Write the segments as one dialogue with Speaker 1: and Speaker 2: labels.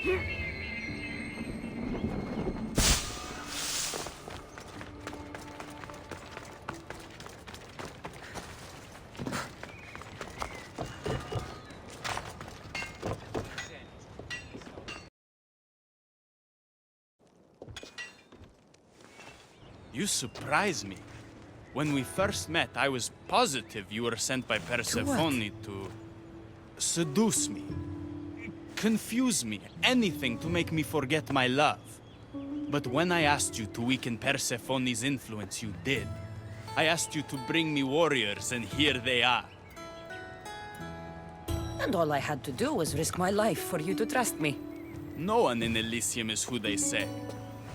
Speaker 1: You surprise me. When we first met, I was positive you were sent by Persephone to seduce me, confuse me, anything to make me forget my love. But when I asked you to weaken Persephone's influence, you did. I asked you to bring me warriors, and here they are.
Speaker 2: And all I had to do was risk my life for you to trust me.
Speaker 1: No one in Elysium is who they say.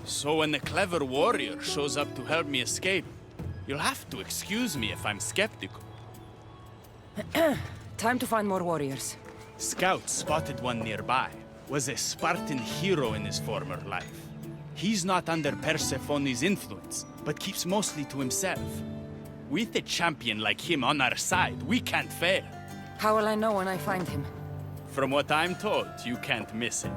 Speaker 1: So when a clever warrior shows up to help me escape, you'll have to excuse me if I'm skeptical.
Speaker 2: Time to find more warriors.
Speaker 1: Scouts spotted one nearby. Was a Spartan hero in his former life. He's not under Persephone's influence, but keeps mostly to himself. With a champion like him on our side, we can't fail.
Speaker 2: How will I know when I find him?
Speaker 1: From what I'm told, you can't miss him.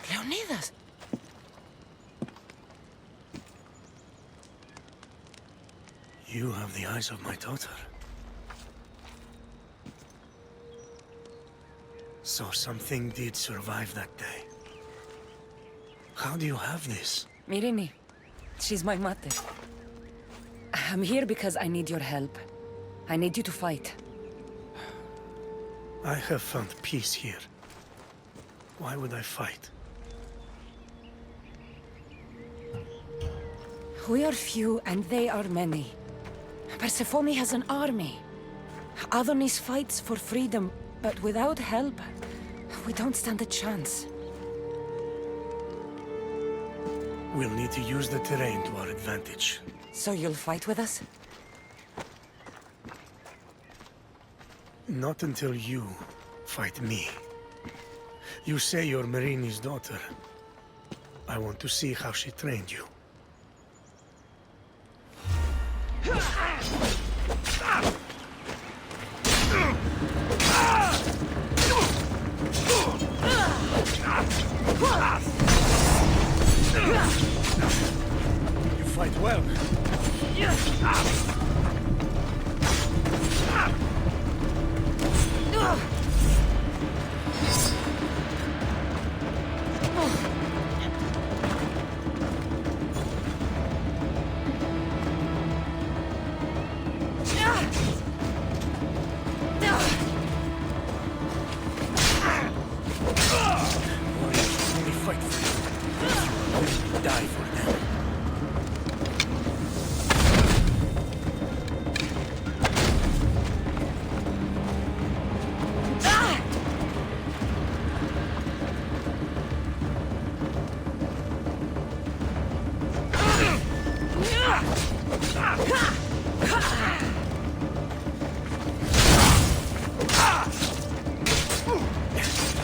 Speaker 2: Leonidas!
Speaker 3: You have the eyes of my daughter. So something did survive that day. How do you have this?
Speaker 2: Mirini. She's my mother. I'm here because I need your help. I need you to fight.
Speaker 3: I have found peace here. Why would I fight?
Speaker 2: We are few and they are many. Persephone has an army. Adonis fights for freedom, but without help, we don't stand a chance.
Speaker 3: We'll need to use the terrain to our advantage.
Speaker 2: So you'll fight with us?
Speaker 3: Not until you fight me. You say you're Marini's daughter. I want to see how she trained you. You fight well. Only fight for you. You will die for them.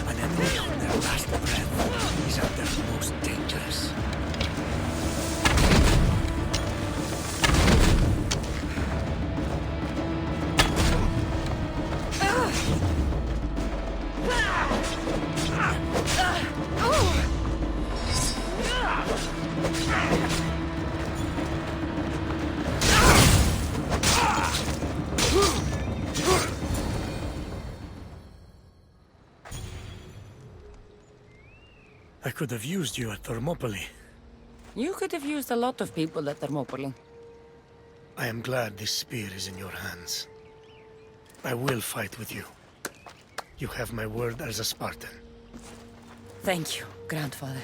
Speaker 3: An enemy on their last breath is at their most dangerous. I could have used you at Thermopylae.
Speaker 2: You could have used a lot of people at Thermopylae.
Speaker 3: I am glad this spear is in your hands. I will fight with you. You have my word as a Spartan.
Speaker 2: Thank you, grandfather.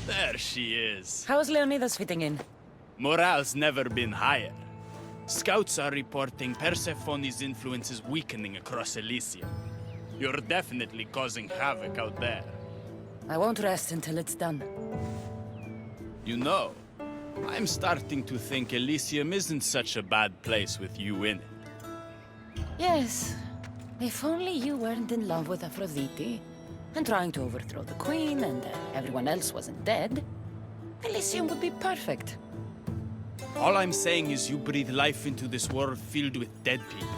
Speaker 1: There she is.
Speaker 2: How's Leonidas fitting in?
Speaker 1: Morale's never been higher. Scouts are reporting Persephone's influence is weakening across Elysia. You're definitely causing havoc out there.
Speaker 2: I won't rest until it's done.
Speaker 1: You know, I'm starting to think Elysium isn't such a bad place with you in it.
Speaker 2: Yes. If only you weren't in love with Aphrodite, and trying to overthrow the queen, and everyone else wasn't dead, Elysium would be perfect.
Speaker 1: All I'm saying is you breathe life into this world filled with dead people.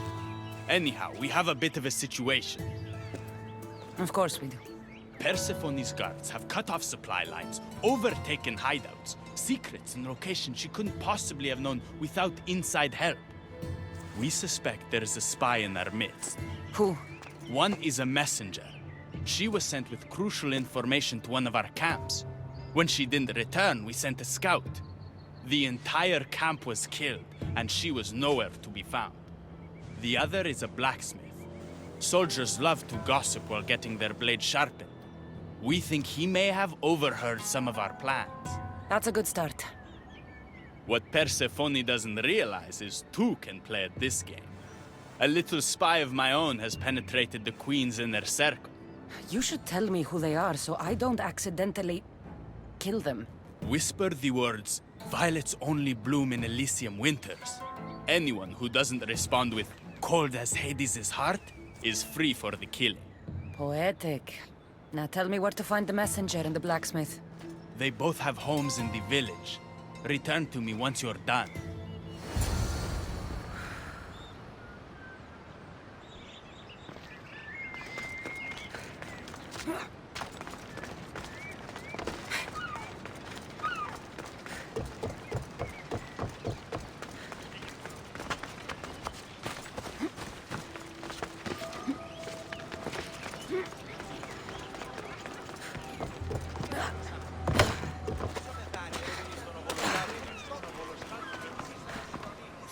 Speaker 1: Anyhow, we have a bit of a situation.
Speaker 2: Of course we do.
Speaker 1: Persephone's guards have cut off supply lines, overtaken hideouts, secrets and locations she couldn't possibly have known without inside help. We suspect there is a spy in our midst.
Speaker 2: Who?
Speaker 1: One is a messenger. She was sent with crucial information to one of our camps. When she didn't return, we sent a scout. The entire camp was killed, and she was nowhere to be found. The other is a blacksmith. Soldiers love to gossip while getting their blades sharpened. We think he may have overheard some of our plans.
Speaker 2: That's a good start.
Speaker 1: What Persephone doesn't realize is two can play at this game. A little spy of my own has penetrated the Queen's inner circle.
Speaker 2: You should tell me who they are so I don't accidentally kill them.
Speaker 1: Whisper the words, "Violets only bloom in Elysium winters." Anyone who doesn't respond with, "Cold as Hades' heart," is free for the killing.
Speaker 2: Poetic. Now tell me where to find the messenger and the blacksmith.
Speaker 1: They both have homes in the village. Return to me once you're done.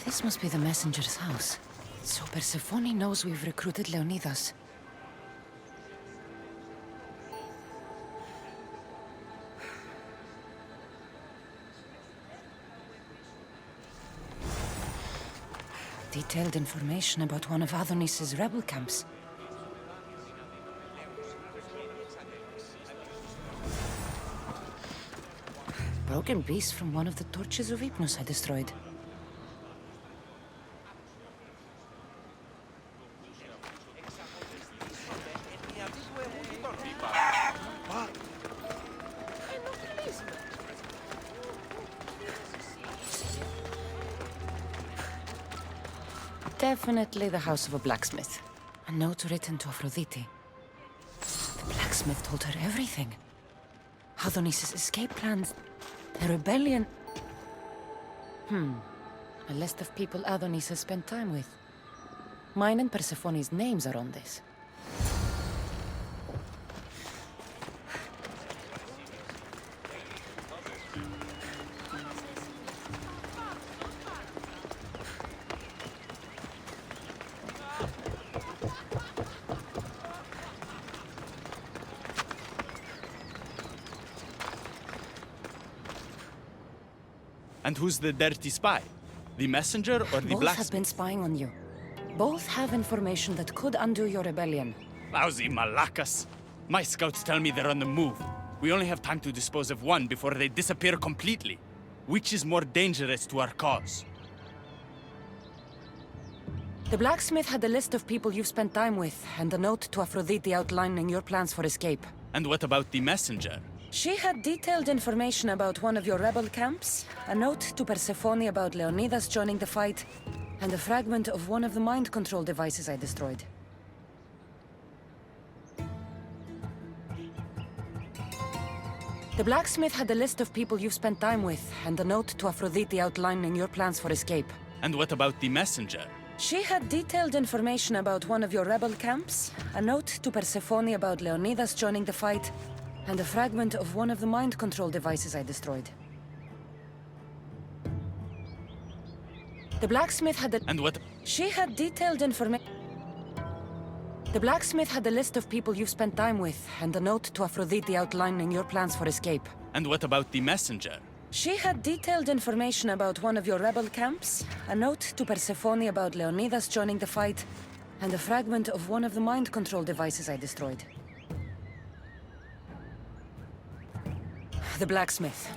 Speaker 2: This must be the messenger's house. So Persephone knows we've recruited Leonidas. Detailed information about one of Adonis's rebel camps. Broken piece from one of the torches of Hypnos I destroyed. Definitely the house of a blacksmith. A note written to Aphrodite. The blacksmith told her everything. Adonis's escape plans, the rebellion. A list of people Adonis has spent time with. Mine and Persephone's names are on this.
Speaker 1: And who's the dirty spy? The messenger or the
Speaker 2: Both
Speaker 1: blacksmith?
Speaker 2: have been spying on you. Both have information that could undo your rebellion.
Speaker 1: Lousy malacas. My scouts tell me they're on the move. We only have time to dispose of one before they disappear completely. Which is more dangerous to our cause?
Speaker 2: The blacksmith had a list of people you've spent time with, and a note to Aphrodite outlining your plans for escape.
Speaker 1: And what about the messenger?
Speaker 2: She had detailed information about one of your rebel camps, a note to Persephone about Leonidas joining the fight, and a fragment of one of the mind control devices I destroyed. The blacksmith had a list of people you've spent time with, and a note to Aphrodite outlining your plans for escape.
Speaker 1: And what about the messenger?
Speaker 2: She had detailed information about one of your rebel camps, a note to Persephone about Leonidas joining the fight, and a fragment of one of the mind control devices I destroyed. The blacksmith had a...
Speaker 1: And what...
Speaker 2: She had detailed information... The blacksmith had a list of people you've spent time with, and a note to Aphrodite outlining your plans for escape.
Speaker 1: And what about the messenger?
Speaker 2: She had detailed information about one of your rebel camps, a note to Persephone about Leonidas joining the fight, and a fragment of one of the mind control devices I destroyed. The blacksmith.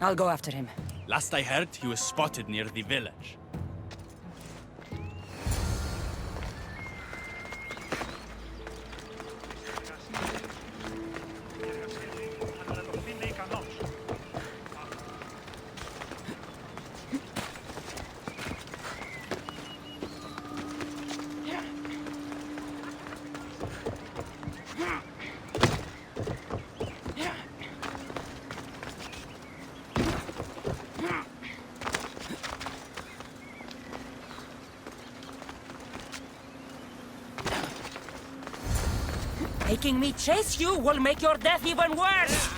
Speaker 2: I'll go after him.
Speaker 1: Last I heard, he was spotted near the village.
Speaker 2: Making me chase you will make your death even worse!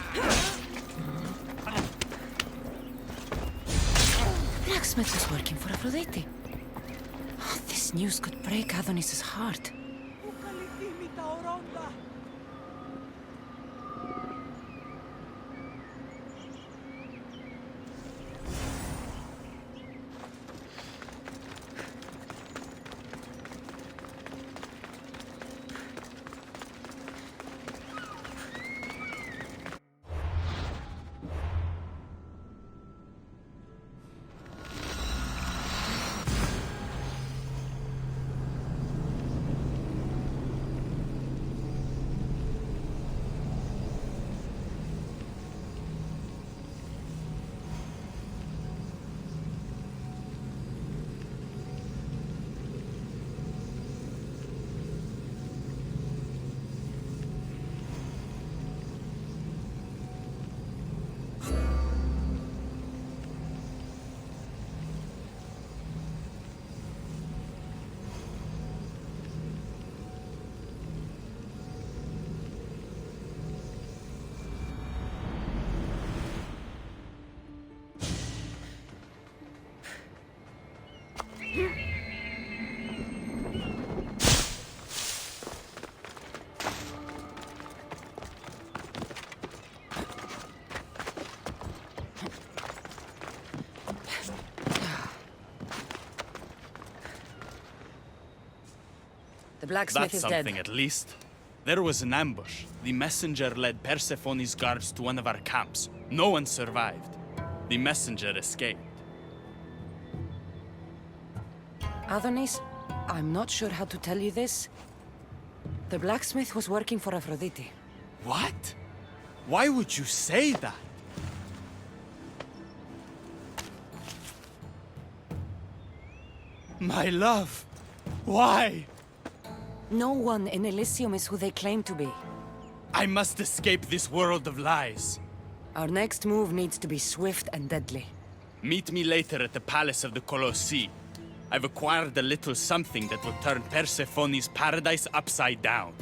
Speaker 2: The blacksmith was working for Aphrodite. Oh, this news could break Adonis's heart. The blacksmith
Speaker 1: That's
Speaker 2: is
Speaker 1: something
Speaker 2: dead.
Speaker 1: at least. There was an ambush. The messenger led Persephone's guards to one of our camps. No one survived. The messenger escaped.
Speaker 2: Adonis, I'm not sure how to tell you this. The blacksmith was working for Aphrodite.
Speaker 1: What? Why would you say that? My love, why?
Speaker 2: No one in Elysium is who they claim to be.
Speaker 1: I must escape this world of lies.
Speaker 2: Our next move needs to be swift and deadly.
Speaker 1: Meet me later at the palace of the Colossi. I've acquired a little something that will turn Persephone's paradise upside down.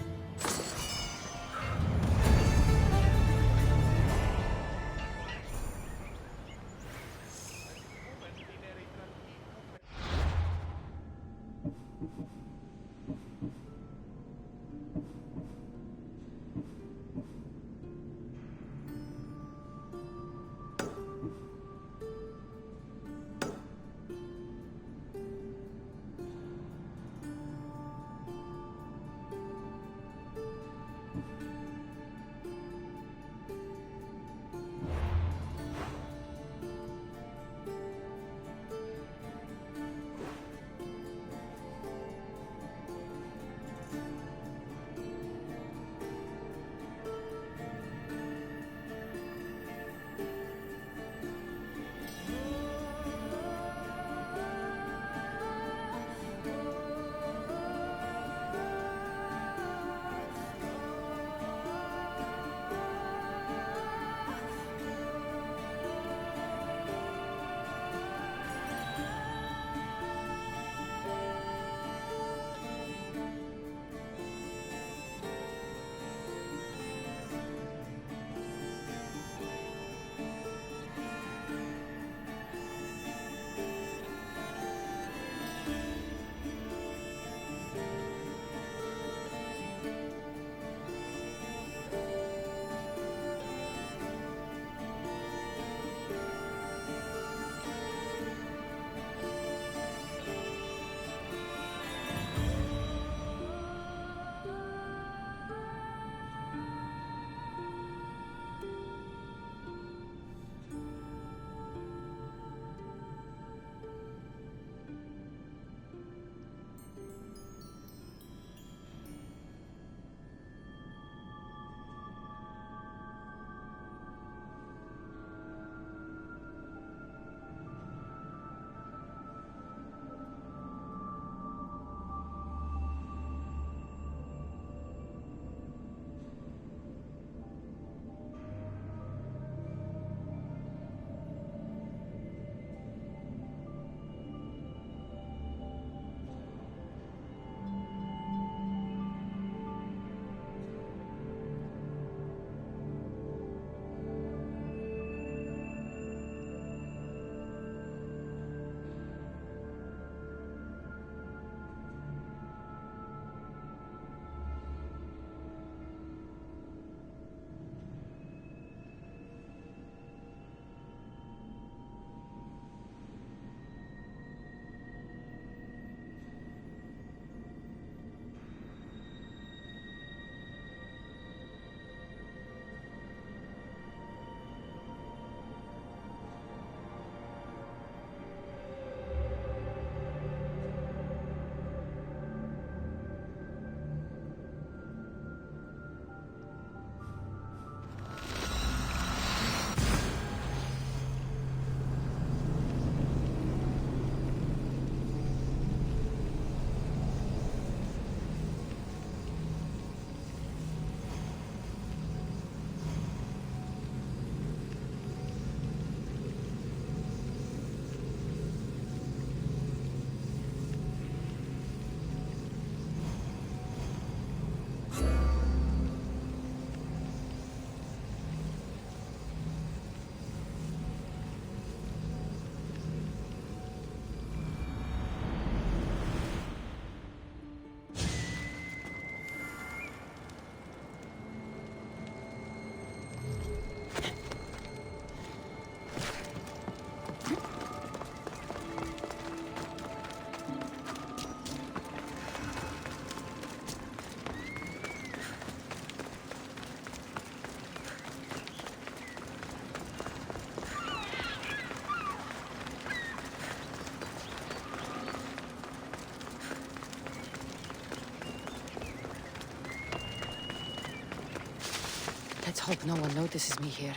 Speaker 2: Hope no one notices me here.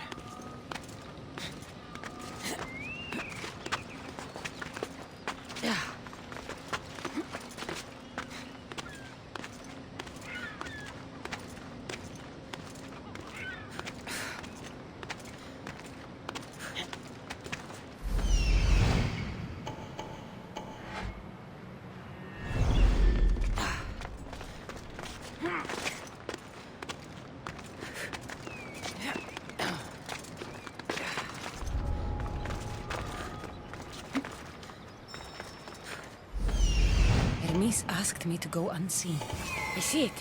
Speaker 2: Hermes asked me to go unseen. I see it.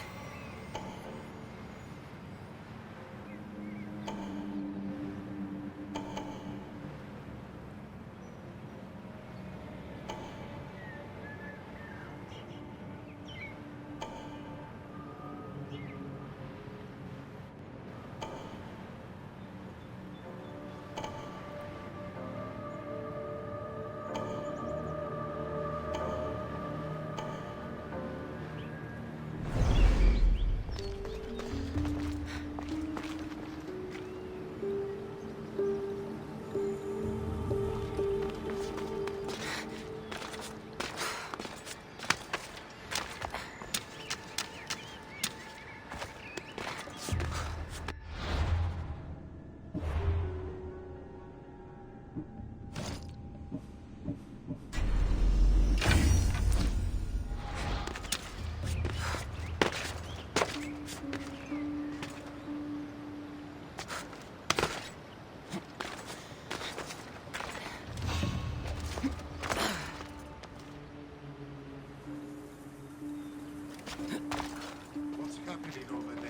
Speaker 4: What's happening over there?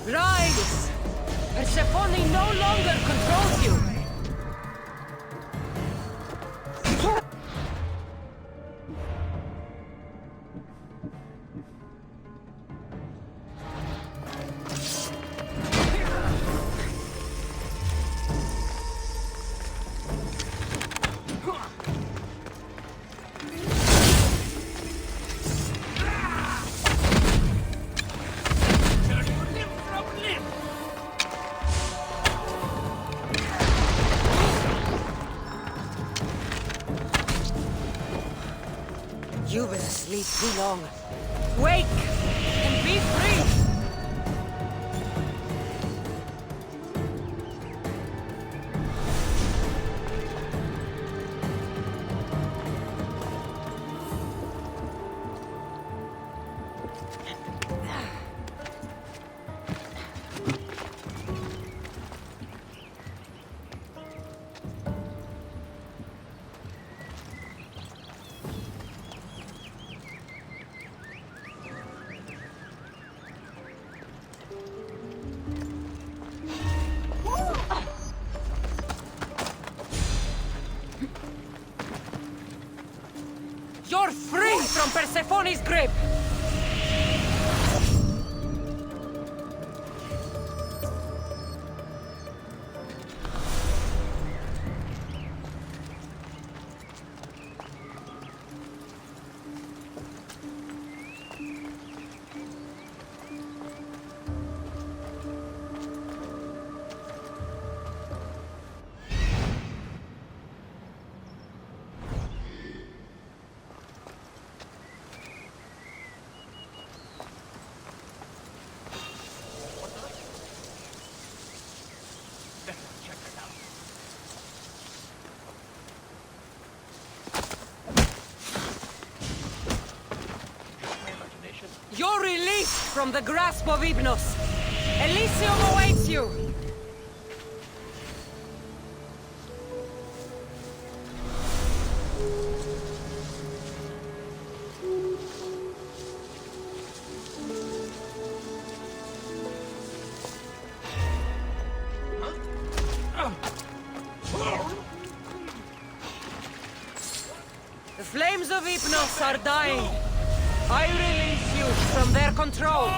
Speaker 2: Rise! Persephone no longer controls you! You've been asleep too long. Wake and be free! You're free from Persephone's grip! You're released from the grasp of Hypnos, Elysium awaits you! The flames of Hypnos are dying. I release you from their control.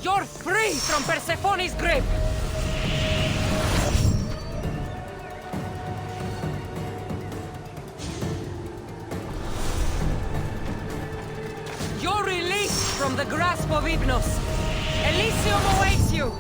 Speaker 2: You're free from Persephone's grip! You're released from the grasp of Hypnos. Elysium awaits you!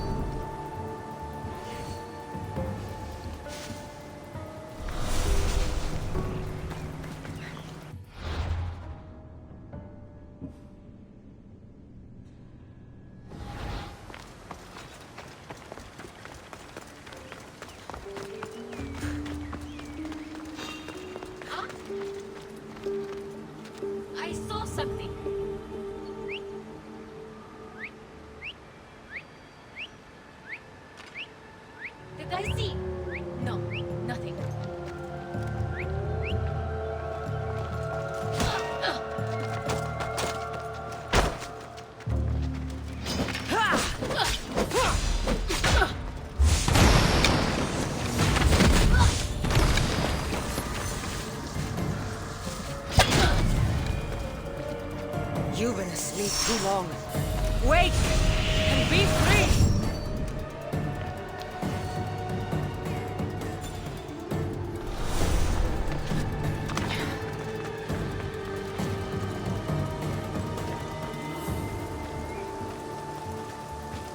Speaker 5: I saw something. Did I see? No, nothing.
Speaker 2: You've been asleep too long. Wake and be free!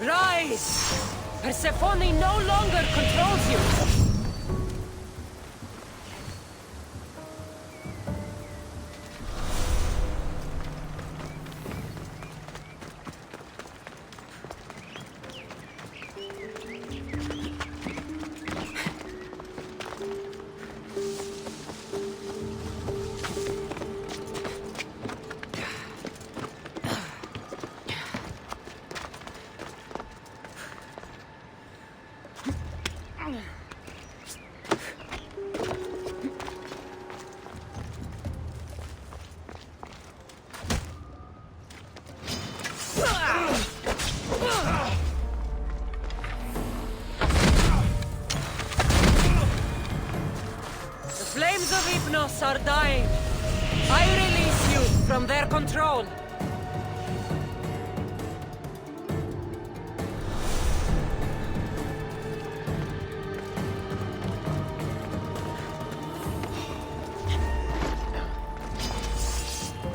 Speaker 2: Rise! Persephone no longer controls you! The flames of Hypnos are dying. I release you from their control.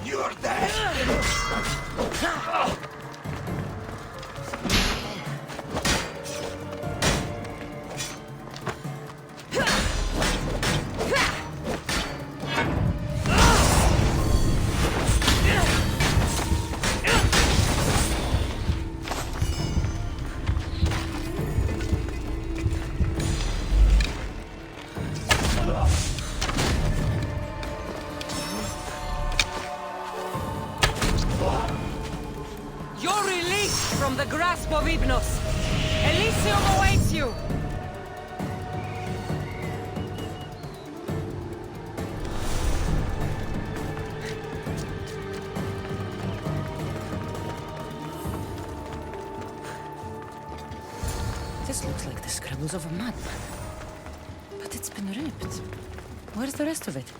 Speaker 4: You're dead!
Speaker 2: from the grasp of Ignos. Elysium awaits you! This looks like the scribbles of a madman. But it's been ripped. Where's the rest of it?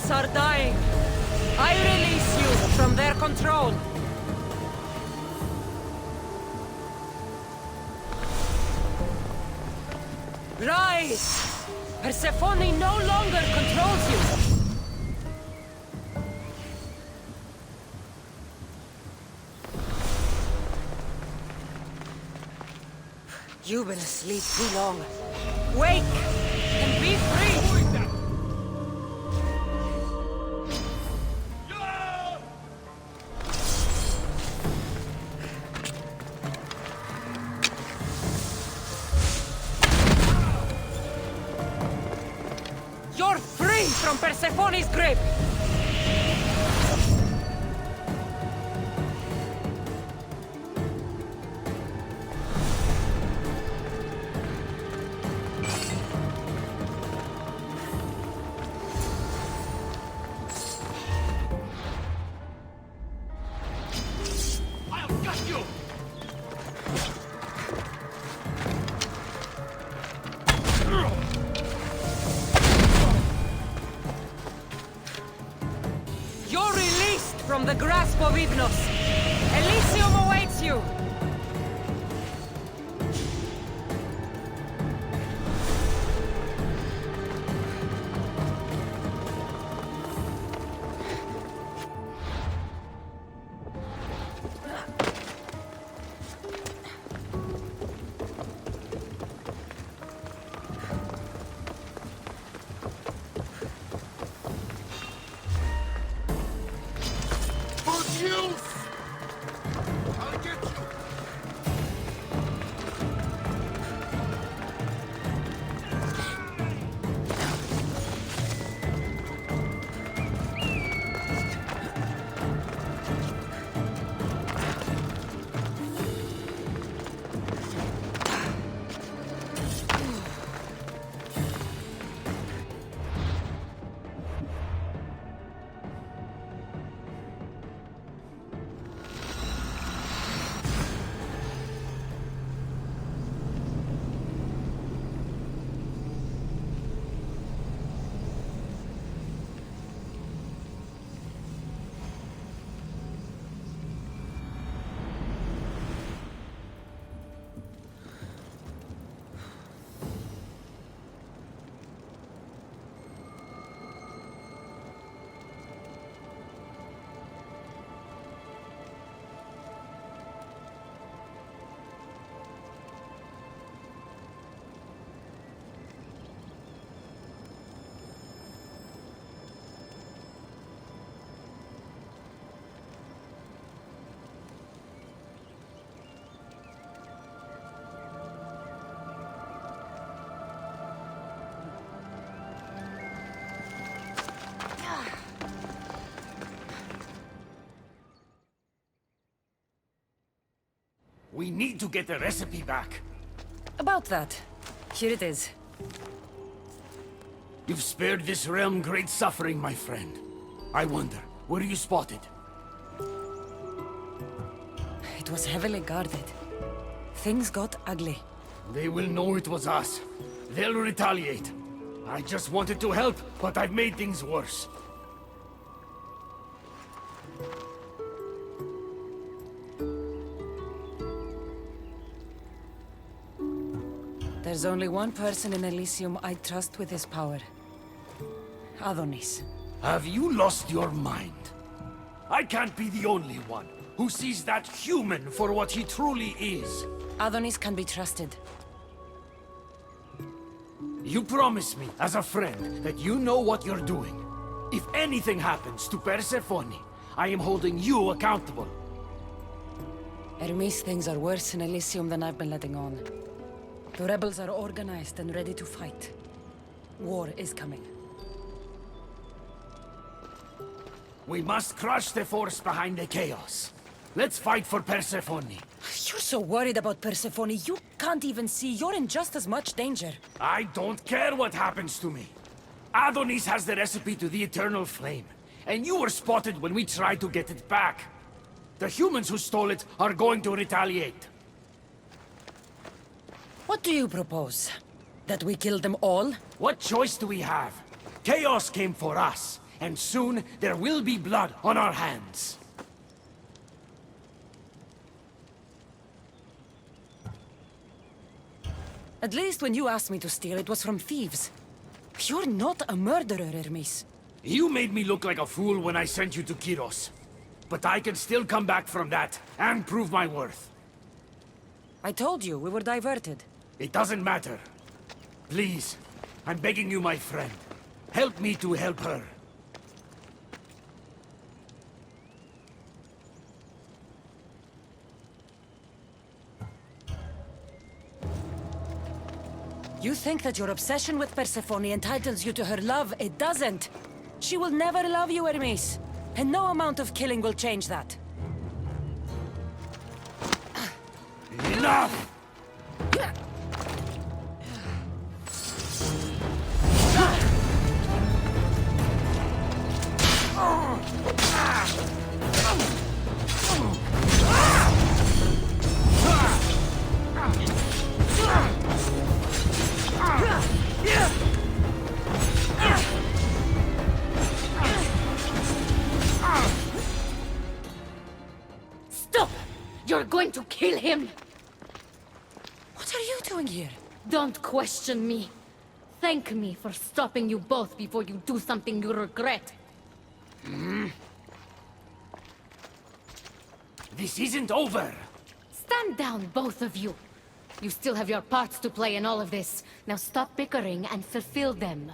Speaker 2: gods are dying. I release you from their control. Rise! Persephone no longer controls you. You've been asleep too long. Wake and be free! You're free from Persephone's grip! You're released from the grasp of Ignos. Elysium awaits you!
Speaker 4: I'll get you!
Speaker 6: We need to get the recipe back.
Speaker 2: About that. Here it is.
Speaker 6: You've spared this realm great suffering, my friend. I wonder, were you spotted?
Speaker 2: It was heavily guarded. Things got ugly.
Speaker 6: They will know it was us. They'll retaliate. I just wanted to help, but I've made things worse.
Speaker 2: There's only one person in Elysium I trust with his power. Adonis.
Speaker 6: Have you lost your mind? I can't be the only one who sees that human for what he truly is.
Speaker 2: Adonis can be trusted.
Speaker 6: You promise me, as a friend, that you know what you're doing. If anything happens to Persephone, I am holding you accountable.
Speaker 2: Hermes, things are worse in Elysium than I've been letting on. The rebels are organized and ready to fight. War is coming.
Speaker 6: We must crush the force behind the chaos. Let's fight for Persephone.
Speaker 2: You're so worried about Persephone, you can't even see you're in just as much danger.
Speaker 6: I don't care what happens to me. Adonis has the recipe to the eternal flame, and you were spotted when we tried to get it back. The humans who stole it are going to retaliate.
Speaker 2: What do you propose? That we kill them all?
Speaker 6: What choice do we have? Chaos came for us, and soon there will be blood on our hands.
Speaker 2: At least when you asked me to steal, it was from thieves. You're not a murderer, Hermes.
Speaker 6: You made me look like a fool when I sent you to Kiros. But I can still come back from that, and prove my worth.
Speaker 2: I told you, we were diverted.
Speaker 6: It doesn't matter. Please, I'm begging you, my friend. Help me to help her.
Speaker 2: You think that your obsession with Persephone entitles you to her love? It doesn't. She will never love you, Hermes. And no amount of killing will change that.
Speaker 6: Enough!
Speaker 5: Stop! You're going to kill him!
Speaker 2: What are you doing here?
Speaker 5: Don't question me. Thank me for stopping you both before you do something you regret.
Speaker 6: This isn't over!
Speaker 5: Stand down, both of you. You still have your parts to play in all of this. Now stop bickering and fulfill them.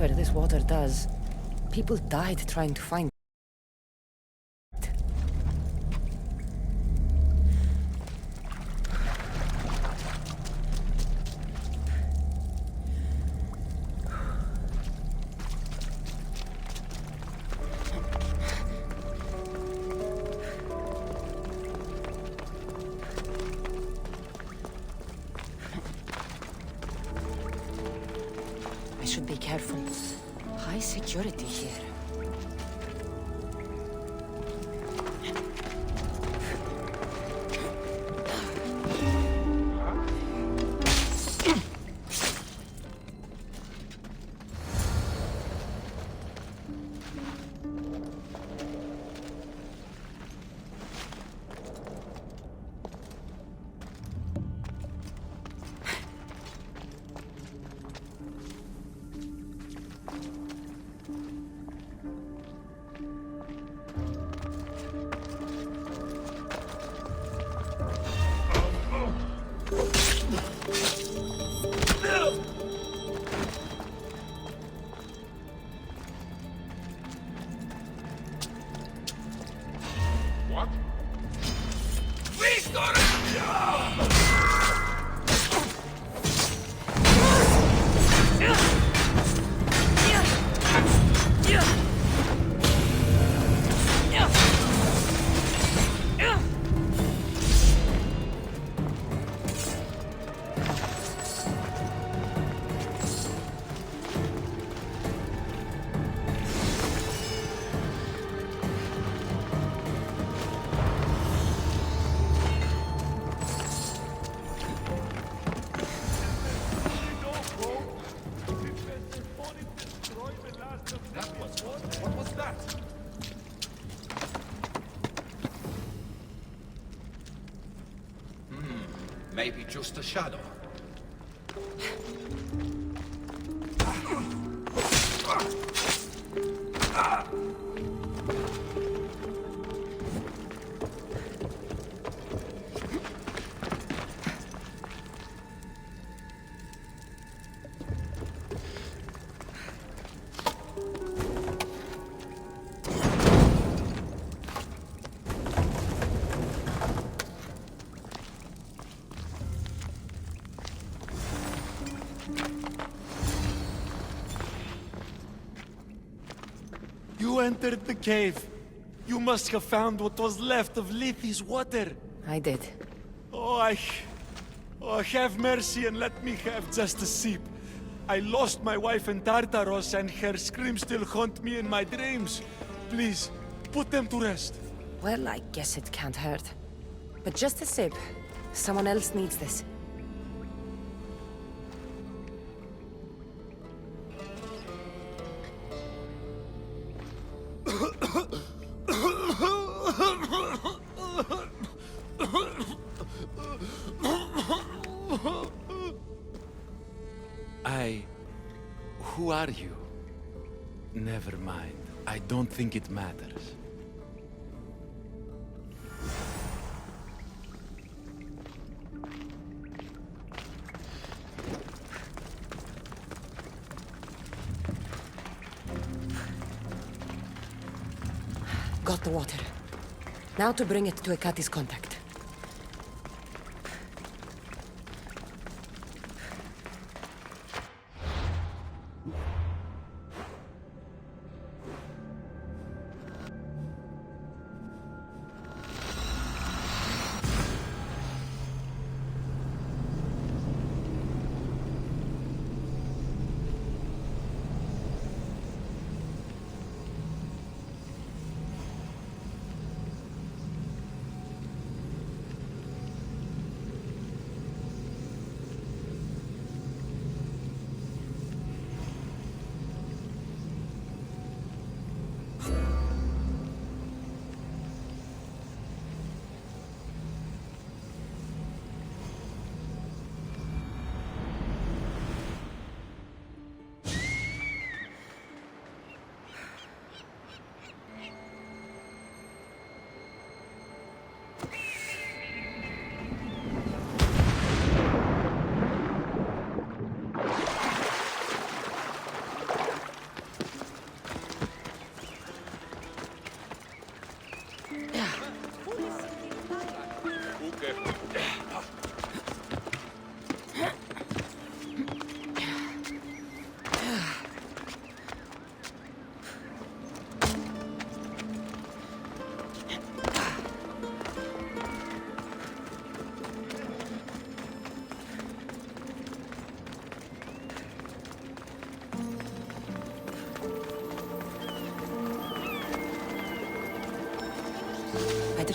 Speaker 2: whatever this water does, people died trying to find it. I should be careful. High security here.
Speaker 4: What? What was that?
Speaker 7: Maybe just a shadow.
Speaker 8: You entered the cave. You must have found what was left of Lethe's water.
Speaker 2: I did.
Speaker 8: Oh, have mercy and let me have just a sip. I lost my wife in Tartaros and her screams still haunt me in my dreams. Please, put them to rest.
Speaker 2: Well, I guess it can't hurt. But just a sip. Someone else needs this.
Speaker 8: Who are you? Never mind. I don't think it matters.
Speaker 2: Got the water. Now to bring it to Ekati's contact.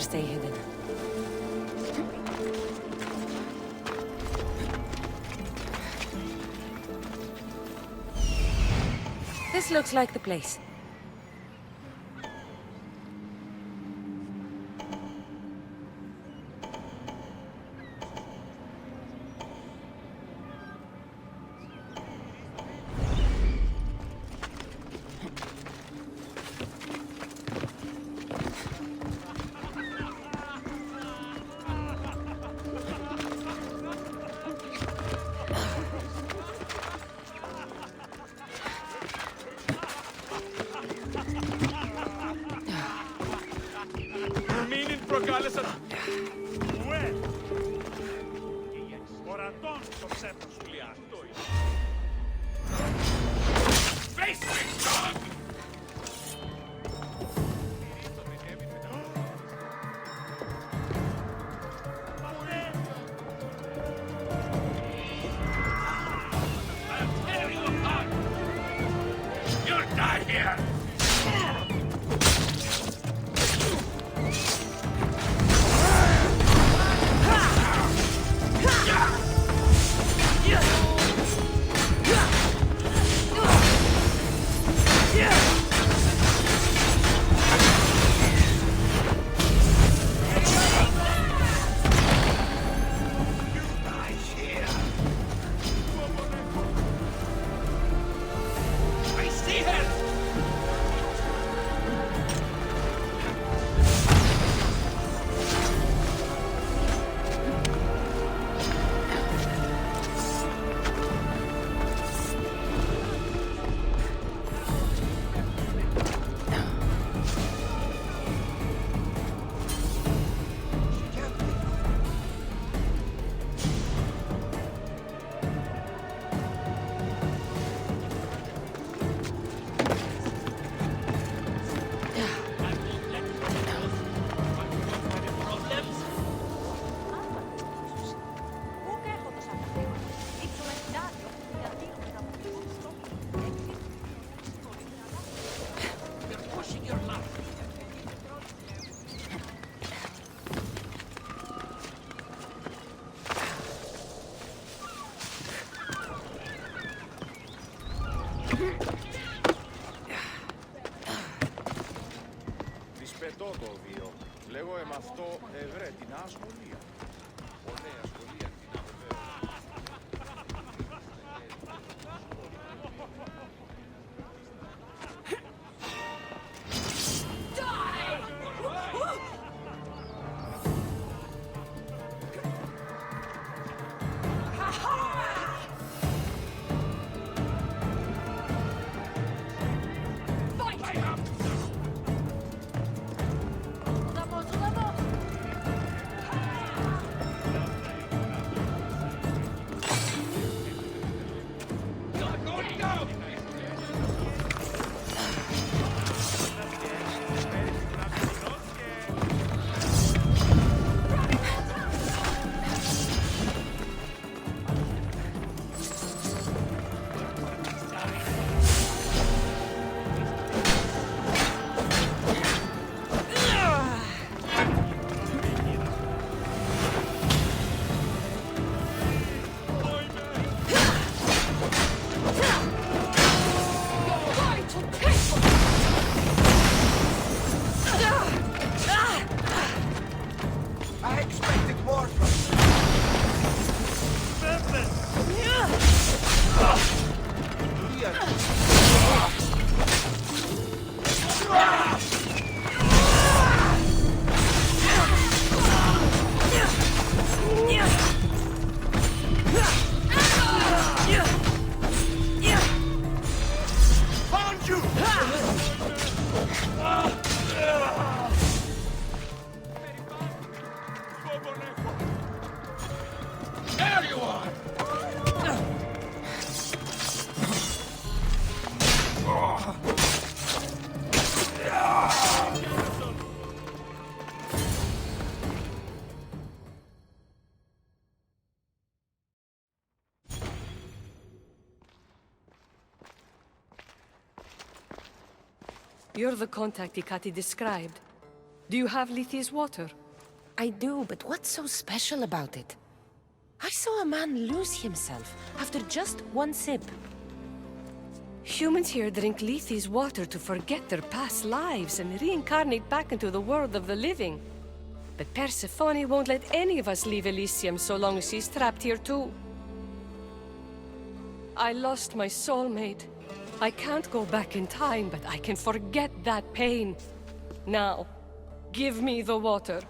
Speaker 2: stay hidden. This looks like the place.
Speaker 8: Μείνει προκάλεσαν... Ουε! Ορατών στο ψεύδο σου λέει αυτό είναι. Face me, dog! I'll tear you apart! You'll die here! I see her!
Speaker 4: Δυσπετώ το βίο. Λέγω αυτό ευρέ την ασχολία. Ωραία ασχολία την αβεβαίω. There you are!
Speaker 9: You're the contact Ikati described. Do you have Lethe's water?
Speaker 2: I do, but what's so special about it? I saw a man lose himself after just one sip.
Speaker 9: Humans here drink Lethe's water to forget their past lives and reincarnate back into the world of the living. But Persephone won't let any of us leave Elysium so long as she's trapped here too. I lost my soulmate. I can't go back in time, but I can forget that pain. Now, give me the water.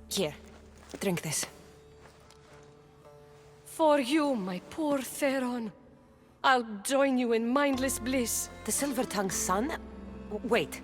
Speaker 2: Here, drink this.
Speaker 9: For you, my poor Theron. I'll join you in mindless bliss.
Speaker 2: The Silver-Tongue's son? Wait,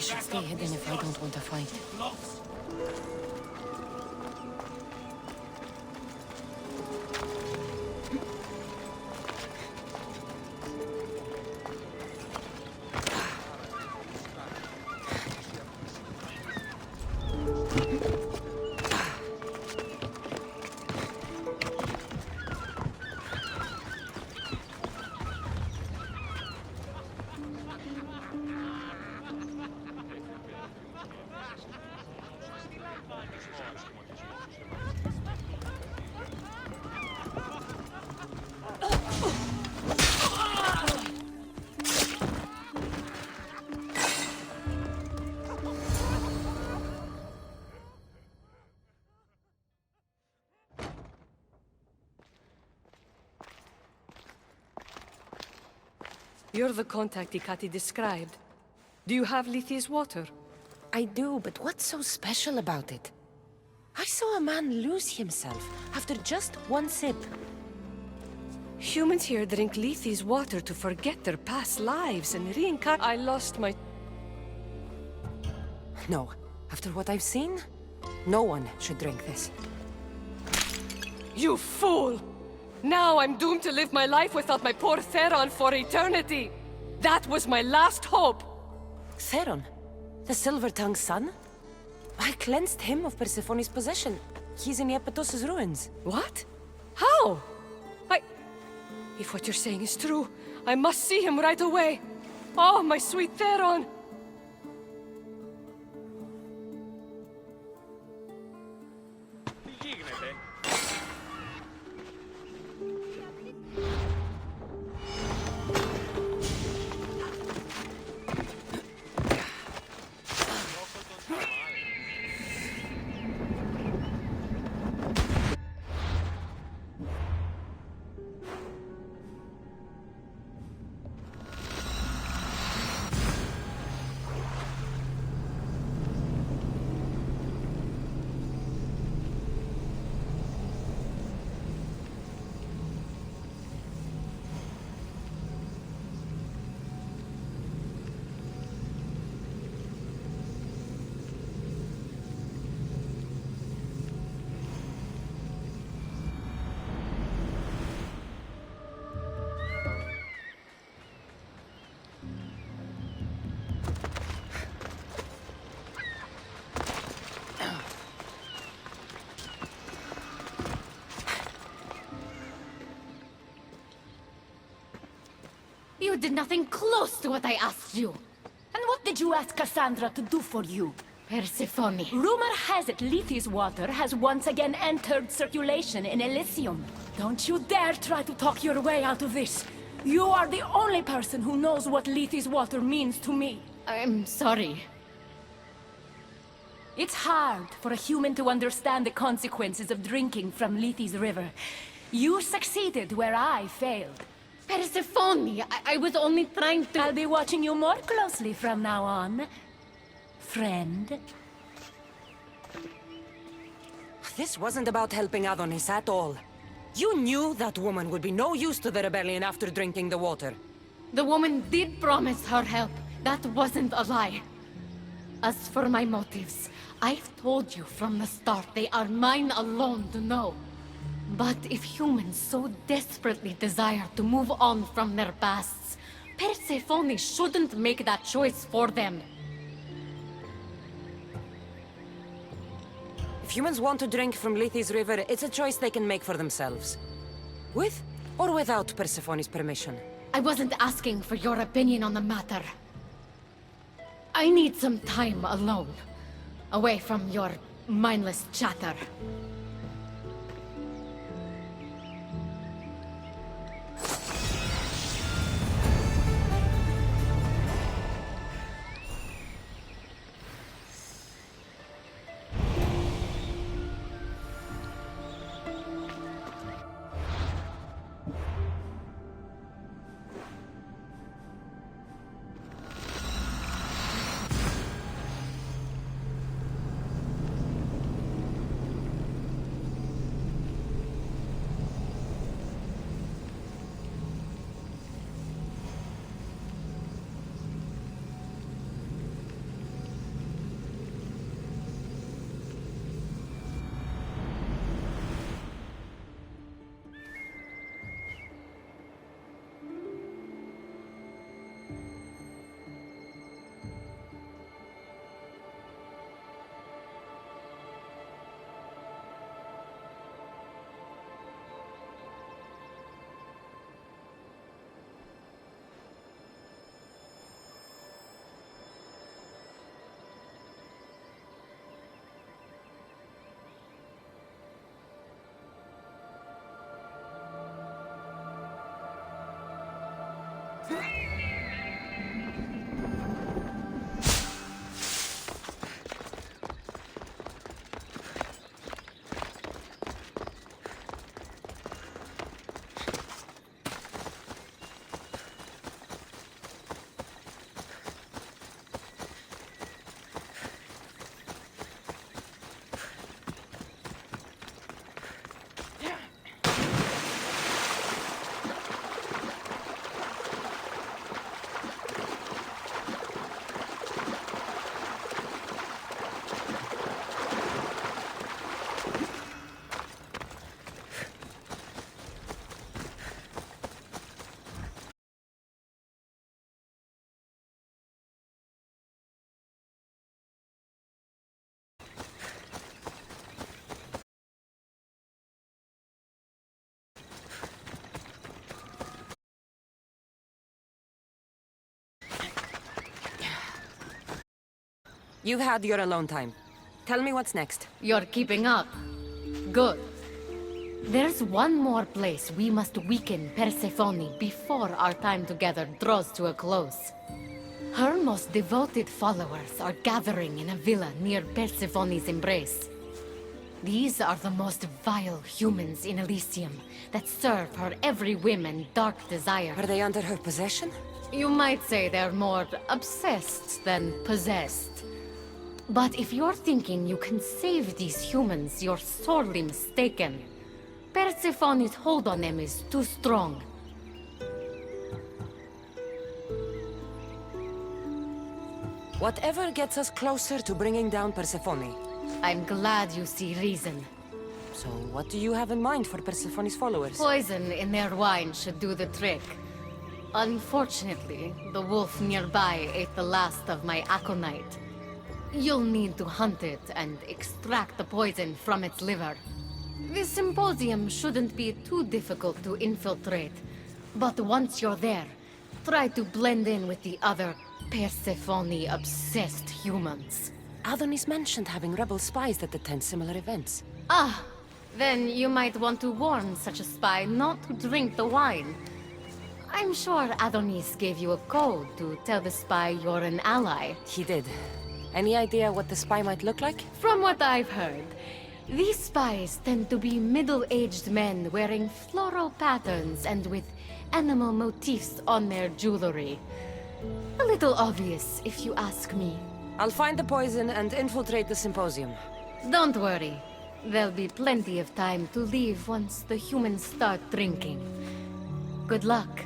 Speaker 2: should stay hidden if I don't want to fight.
Speaker 9: You're the contact Ikati described. Do you have Lethe's water?
Speaker 2: I do, but what's so special about it? I saw a man lose himself after just one sip.
Speaker 9: Humans here drink Lethe's water to forget their past lives and reincarnate. I lost my...
Speaker 2: No, after what I've seen, no one should drink this.
Speaker 9: You fool! Now I'm doomed to live my life without my poor Theron for eternity! That was my last hope!
Speaker 2: Theron? The Silver-Tongue's son? I cleansed him of Persephone's possession. He's in Iapetos' ruins.
Speaker 9: What? How? If what you're saying is true, I must see him right away! Oh, my sweet Theron!
Speaker 4: Τι γίνεται?
Speaker 5: You did nothing close to what I asked you.
Speaker 10: And what did you ask Cassandra to do for you?
Speaker 5: Persephone.
Speaker 10: Rumor has it Lethe's water has once again entered circulation in Elysium. Don't you dare try to talk your way out of this. You are the only person who knows what Lethe's water means to me.
Speaker 5: I'm sorry.
Speaker 10: It's hard for a human to understand the consequences of drinking from Lethe's river. You succeeded where I failed.
Speaker 5: Persephone, I was only trying to...
Speaker 10: I'll be watching you more closely from now on, friend.
Speaker 2: This wasn't about helping Adonis at all. You knew that woman would be no use to the rebellion after drinking the water.
Speaker 5: The woman did promise her help. That wasn't a lie. As for my motives, I've told you from the start they are mine alone to know. But if humans so desperately desire to move on from their pasts, Persephone shouldn't make that choice for them.
Speaker 2: If humans want to drink from Lethe's river, it's a choice they can make for themselves. With or without Persephone's permission.
Speaker 5: I wasn't asking for your opinion on the matter. I need some time alone, away from your mindless chatter.
Speaker 2: You've had your alone time. Tell me what's next.
Speaker 5: You're keeping up. Good. There's one more place we must weaken Persephone before our time together draws to a close. Her most devoted followers are gathering in a villa near Persephone's embrace. These are the most vile humans in Elysium that serve her every whim and dark desire.
Speaker 2: Are they under her possession?
Speaker 5: You might say they're more obsessed than possessed. But if you're thinking you can save these humans, you're sorely mistaken. Persephone's hold on them is too strong.
Speaker 2: Whatever gets us closer to bringing down Persephone.
Speaker 5: I'm glad you see reason.
Speaker 2: So what do you have in mind for Persephone's followers?
Speaker 5: Poison in their wine should do the trick. Unfortunately, the wolf nearby ate the last of my aconite. You'll need to hunt it and extract the poison from its liver. The symposium shouldn't be too difficult to infiltrate, but once you're there, try to blend in with the other Persephone-obsessed humans.
Speaker 2: Adonis mentioned having rebel spies that attend similar events.
Speaker 5: Ah, then you might want to warn such a spy not to drink the wine. I'm sure Adonis gave you a code to tell the spy you're an ally.
Speaker 2: He did. Any idea what the spy might look like?
Speaker 5: From what I've heard, these spies tend to be middle-aged men wearing floral patterns and with animal motifs on their jewelry. A little obvious, if you ask me.
Speaker 2: I'll find the poison and infiltrate the symposium.
Speaker 5: Don't worry. There'll be plenty of time to leave once the humans start drinking. Good luck.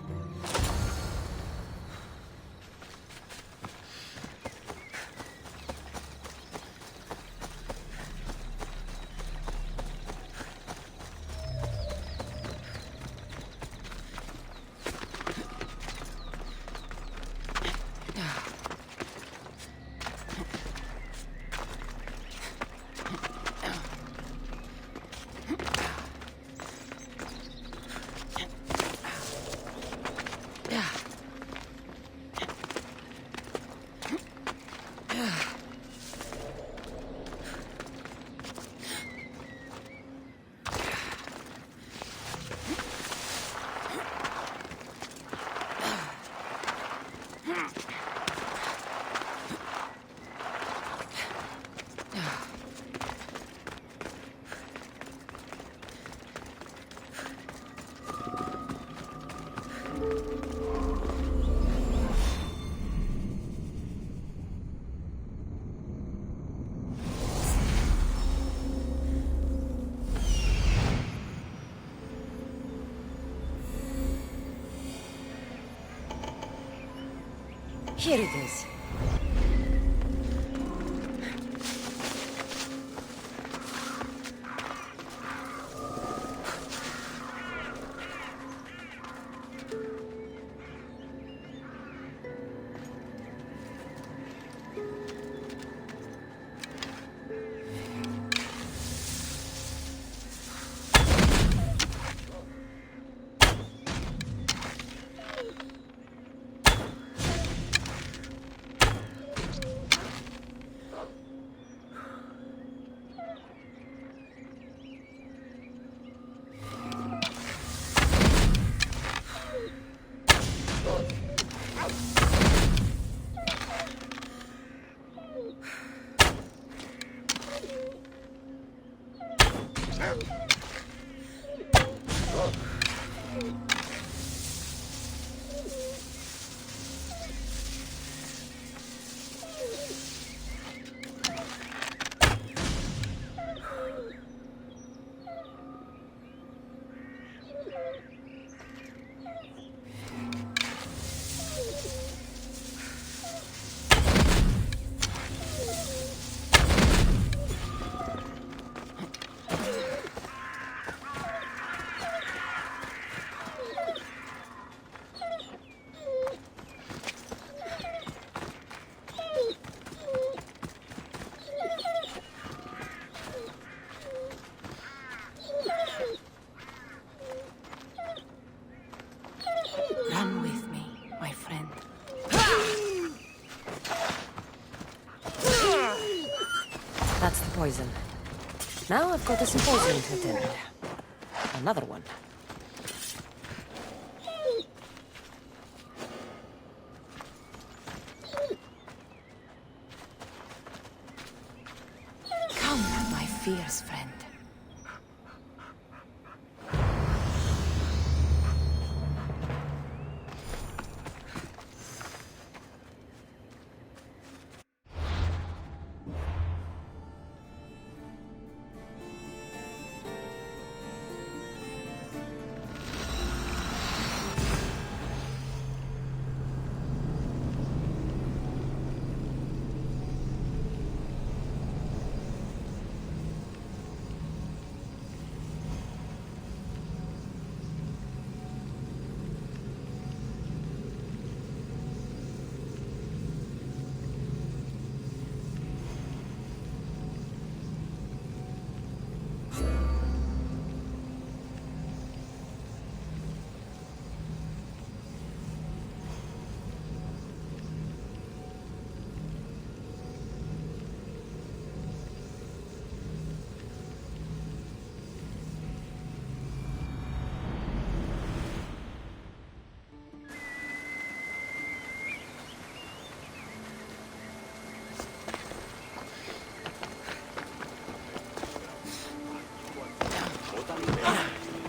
Speaker 2: Here it is. That's the poison. Now I've got a symposium to attend. Another one. Come, my fierce friend.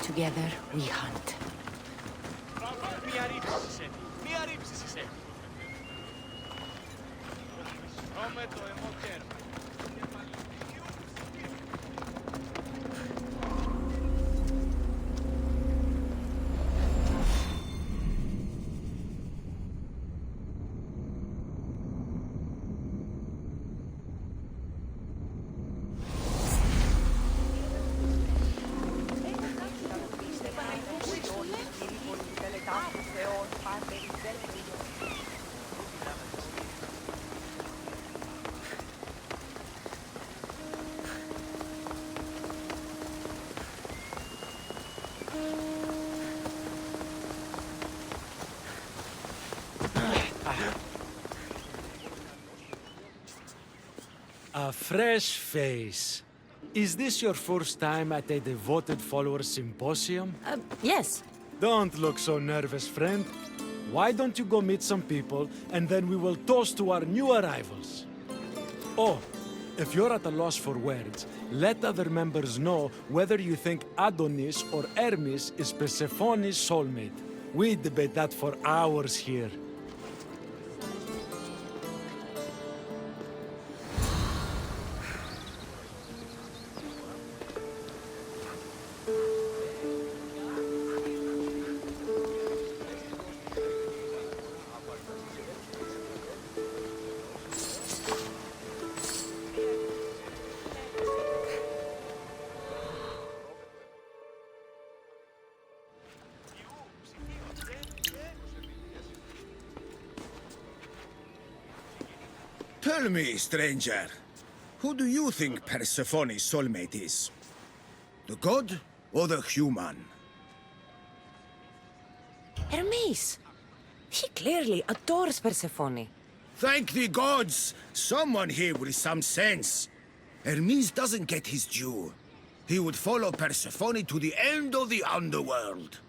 Speaker 2: Together we hunt.
Speaker 11: A fresh face. Is this your first time at a devoted follower symposium?
Speaker 2: Yes.
Speaker 11: Don't look so nervous, friend. Why don't you go meet some people, and then we will toast to our new arrivals? Oh, if you're at a loss for words, let other members know whether you think Adonis or Hermes is Persephone's soulmate. We debate that for hours here.
Speaker 12: Tell me, stranger, who do you think Persephone's soulmate is? The god or the human?
Speaker 2: Hermes! He clearly adores Persephone.
Speaker 12: Thank the gods! Someone here with some sense. Hermes doesn't get his due. He would follow Persephone to the end of the underworld.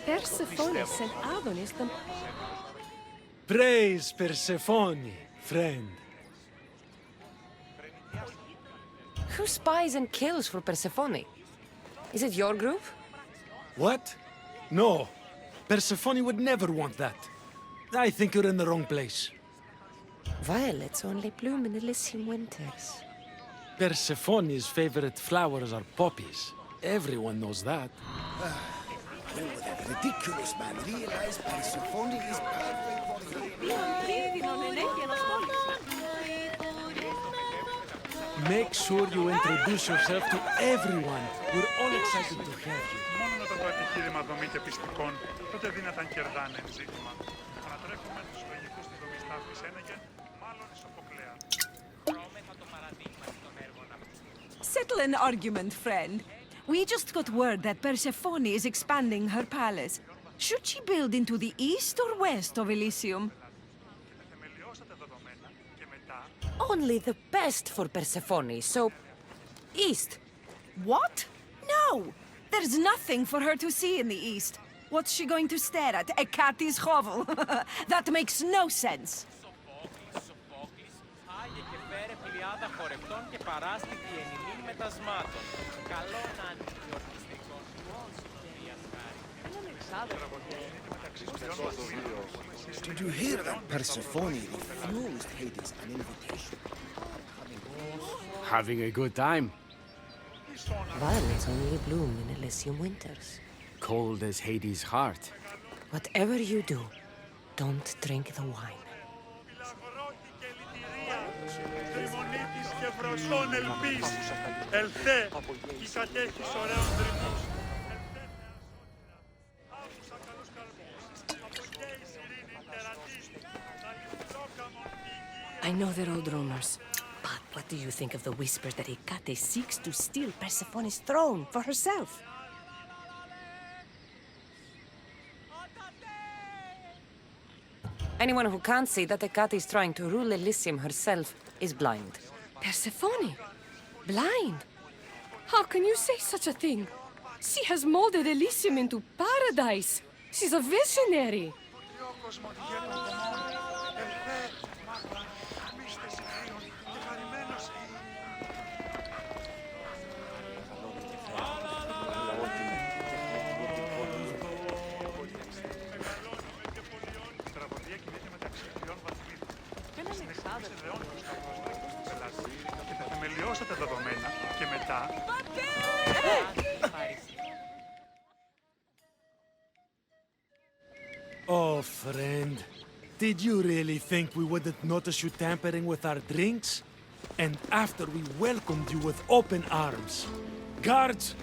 Speaker 9: Persephone sent Adonis the...
Speaker 11: Praise Persephone, friend.
Speaker 2: Who spies and kills for Persephone? Is it your group?
Speaker 11: What? No. Persephone would never want that. I think you're in the wrong place.
Speaker 2: Violets only bloom in Elysium winters.
Speaker 11: Persephone's favorite flowers are poppies. Everyone knows that.
Speaker 12: When would that ridiculous man realize Persephone is perfect for him?
Speaker 11: Make sure you introduce yourself to everyone. We're all excited to have you.
Speaker 13: Μόνο με το επιχείρημα δομή και πιστικών, τότε δύναταν κερδάνε εν ζήτημα. Ανατρέχουμε τους λογικούς της δομής τάφης ένεγεν, μάλλον εις αποκλέα.
Speaker 14: Settle an argument, friend. We just got word that Persephone is expanding her palace. Should she build into the east or west of Elysium?
Speaker 2: Only the best for Persephone, so... East.
Speaker 14: What? No! There's nothing for her to see in the east. What's she going to stare at? Hecate's hovel? That makes no sense.
Speaker 12: Did you hear that Persephone refused Hades an invitation?
Speaker 6: Having a good time.
Speaker 2: Violets only bloom in Elysium winters.
Speaker 6: Cold as Hades' heart.
Speaker 2: Whatever you do, don't drink the wine.
Speaker 9: I know they're old rumors, but what do you think of the whispers that Hecate seeks to steal Persephone's throne for herself?
Speaker 2: Anyone who can't see that Hecate is trying to rule Elysium herself is blind.
Speaker 9: Persephone? Blind? How can you say such a thing? She has molded Elysium into paradise. She's a visionary.
Speaker 13: Θεμελιώστε τα δεδομένα και μετά...
Speaker 11: Oh, friend. Did you really think we wouldn't notice you tampering with our drinks? And after we welcomed you with open arms. Guards!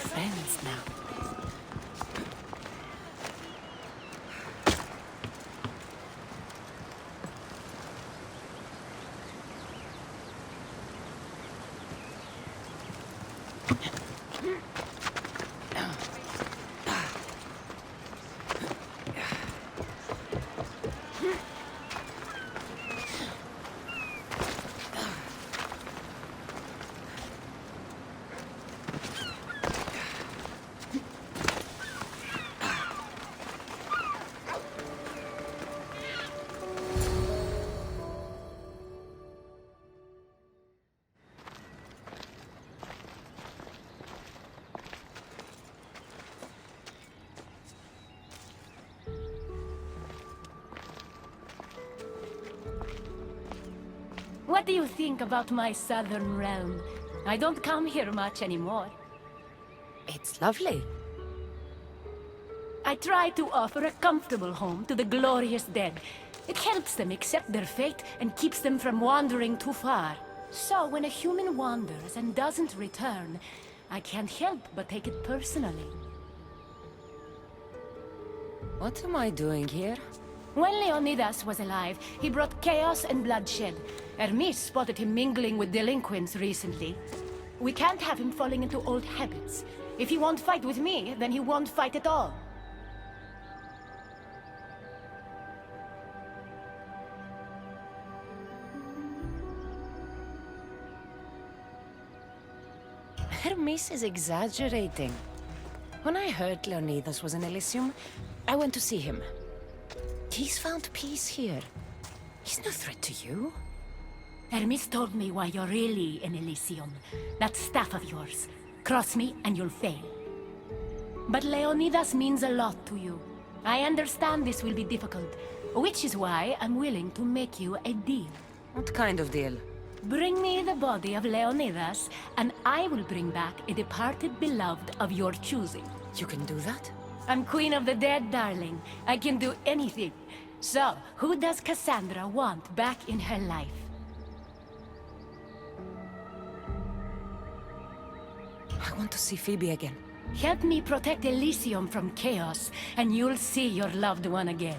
Speaker 2: friends now.
Speaker 10: What do you think about my southern realm? I don't come here much anymore.
Speaker 2: It's lovely.
Speaker 10: I try to offer a comfortable home to the glorious dead. It helps them accept their fate and keeps them from wandering too far. So when a human wanders and doesn't return, I can't help but take it personally.
Speaker 2: What am I doing here?
Speaker 10: When Leonidas was alive, he brought chaos and bloodshed. Hermes spotted him mingling with delinquents recently. We can't have him falling into old habits. If he won't fight with me, then he won't fight at all.
Speaker 2: Hermes is exaggerating. When I heard Leonidas was in Elysium, I went to see him. He's found peace here. He's no threat to you.
Speaker 10: Hermes told me why you're really in Elysium. That staff of yours. Cross me and you'll fail. But Leonidas means a lot to you. I understand this will be difficult, which is why I'm willing to make you a deal.
Speaker 2: What kind of deal?
Speaker 10: Bring me the body of Leonidas, and I will bring back a departed beloved of your choosing.
Speaker 2: You can do that?
Speaker 10: I'm queen of the dead, darling. I can do anything. So, who does Cassandra want back in her life?
Speaker 2: I want to see Phoebe again.
Speaker 10: Help me protect Elysium from chaos, and you'll see your loved one again.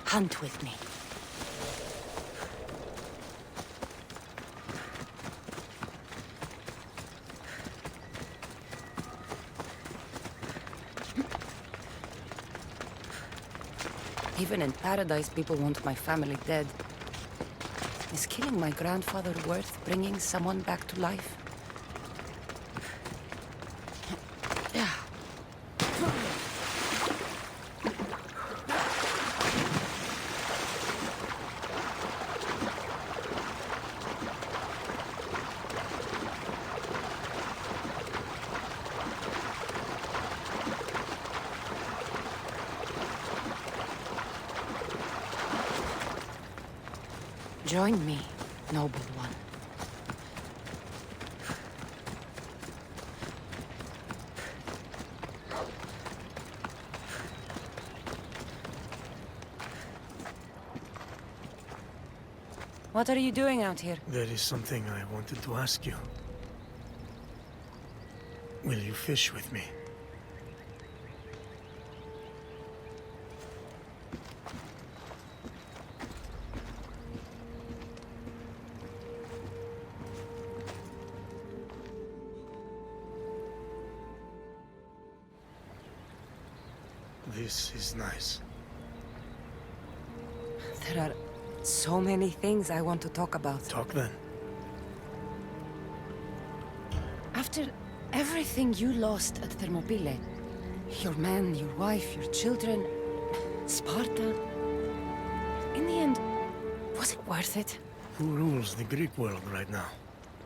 Speaker 2: Hunt with me. Even in paradise, people want my family dead. Is killing my grandfather worth bringing someone back to life? Join me, noble one. What are you doing out here?
Speaker 3: There is something I wanted to ask you. Will you fish with me? This is nice.
Speaker 2: There are so many things I want to talk about.
Speaker 3: Talk then.
Speaker 2: After everything you lost at Thermopylae, Your men, your wife, your children, Sparta. In the end, was it worth it?
Speaker 3: Who rules the Greek world right now?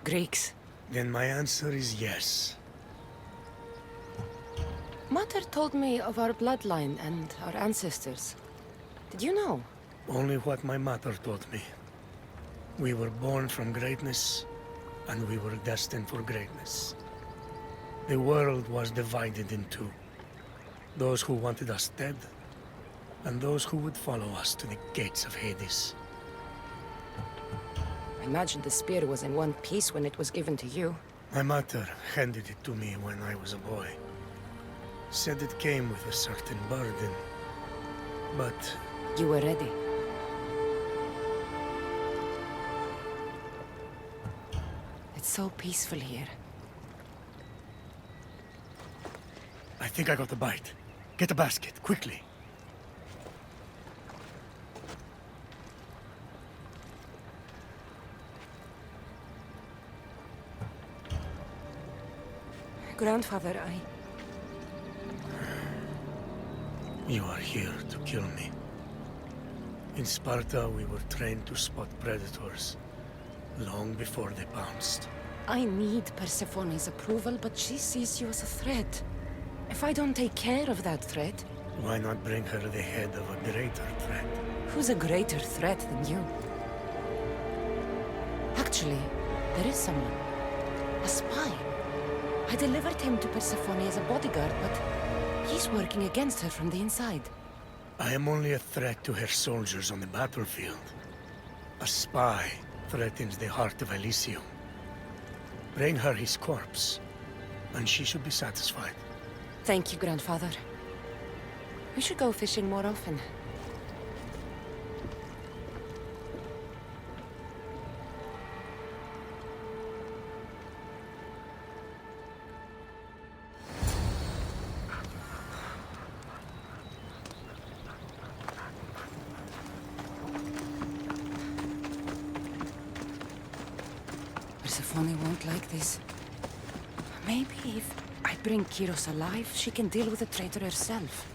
Speaker 2: Greeks.
Speaker 3: Then my answer is yes.
Speaker 2: Mater told me of our bloodline and our ancestors. Did you know?
Speaker 3: Only what my mother taught me. We were born from greatness, and we were destined for greatness. The world was divided in two. Those who wanted us dead, and those who would follow us to the gates of Hades.
Speaker 2: I imagine the spear was in one piece when it was given to you.
Speaker 3: My mother handed it to me when I was a boy. Said it came with a certain burden, but...
Speaker 2: You were ready. It's so peaceful here.
Speaker 3: I think I got a bite. Get a basket, quickly.
Speaker 2: Grandfather,
Speaker 3: You are here to kill me. In Sparta, we were trained to spot predators, long before they pounced.
Speaker 2: I need Persephone's approval, but she sees you as a threat. If I don't take care of that threat...
Speaker 3: Why not bring her the head of a greater threat?
Speaker 2: Who's a greater threat than you? Actually, there is someone. A spy. I delivered him to Persephone as a bodyguard, but he's working against her from the inside.
Speaker 3: I am only a threat to her soldiers on the battlefield. A spy threatens the heart of Elysium. Bring her his corpse, and she should be satisfied.
Speaker 2: Thank you, Grandfather. We should go fishing more often. Persephone won't like this. Maybe if I bring Kyros alive, she can deal with the traitor herself.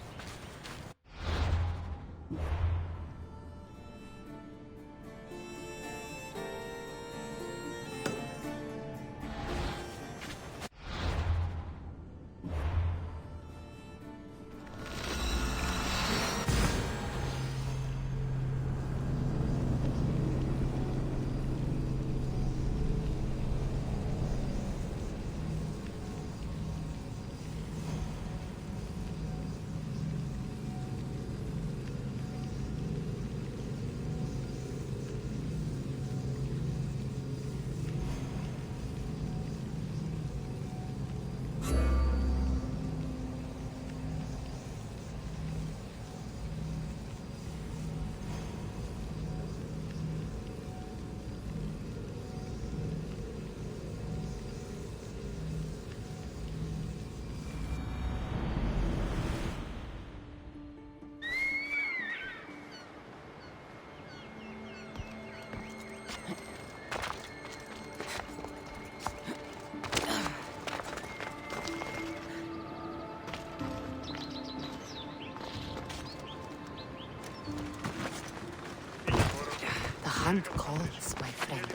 Speaker 2: The hunt calls, my friend.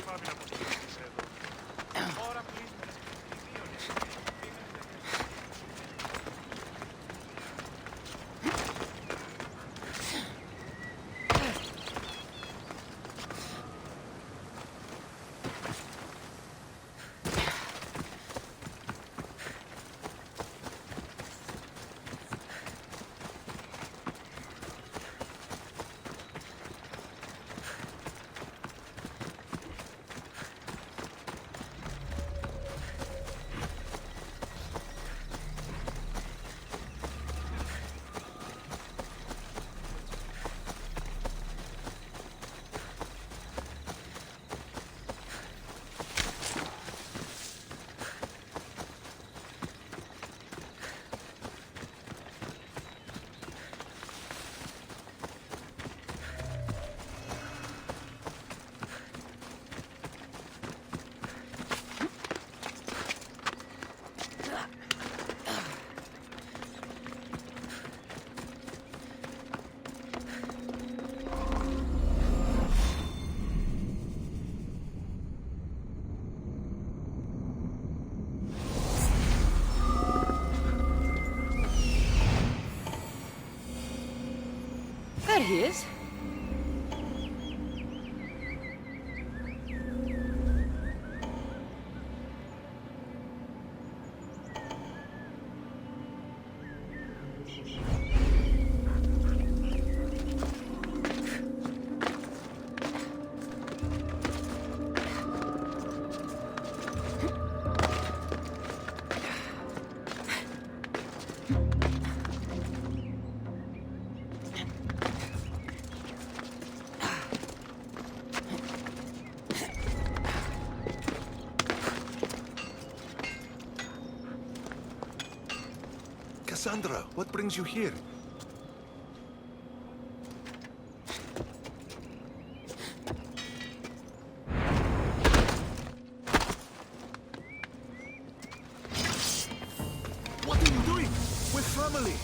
Speaker 9: he is.
Speaker 15: Cassandra, what brings you here? What are you doing? We're family.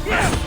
Speaker 9: Yeah!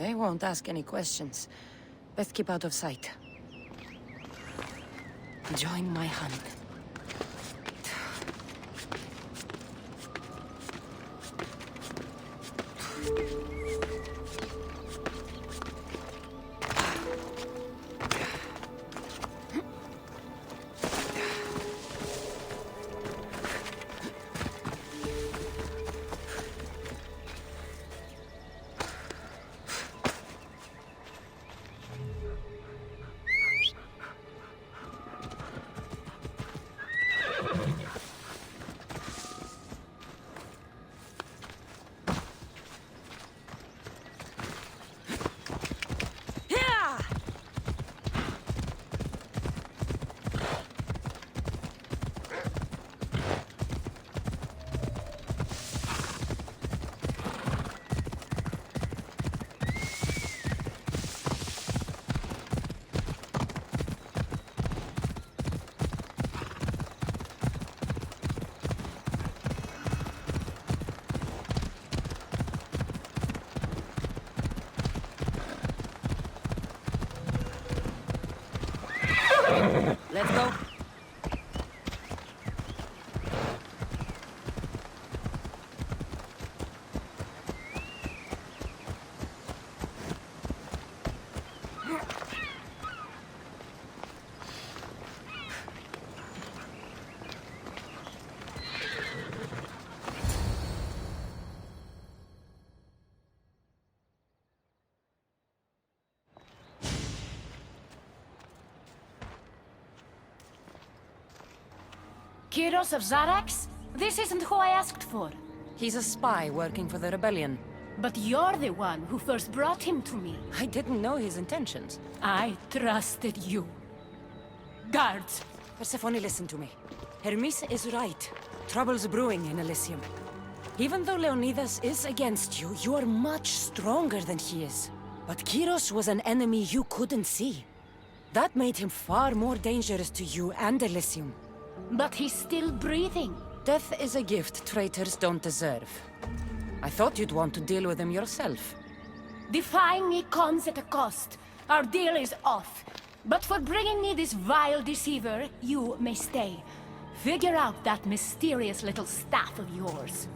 Speaker 2: They won't ask any questions. Best keep out of sight. Join my hunt. Let's go.
Speaker 10: Kyros of Zarax? This isn't who I asked for.
Speaker 2: He's a spy working for the rebellion.
Speaker 10: But you're the one who first brought him to me.
Speaker 2: I didn't know his intentions.
Speaker 10: I trusted you. Guards!
Speaker 2: Persephone, listen to me. Hermes is right. Trouble's brewing in Elysium. Even though Leonidas is against you, you are much stronger than he is. But Kyros was an enemy you couldn't see. That made him far more dangerous to you and Elysium.
Speaker 10: But he's still breathing.
Speaker 2: Death is a gift traitors don't deserve. I thought you'd want to deal with him yourself.
Speaker 10: Defying me comes at a cost. Our deal is off. But for bringing me this vile deceiver, you may stay. Figure out that mysterious little staff of yours.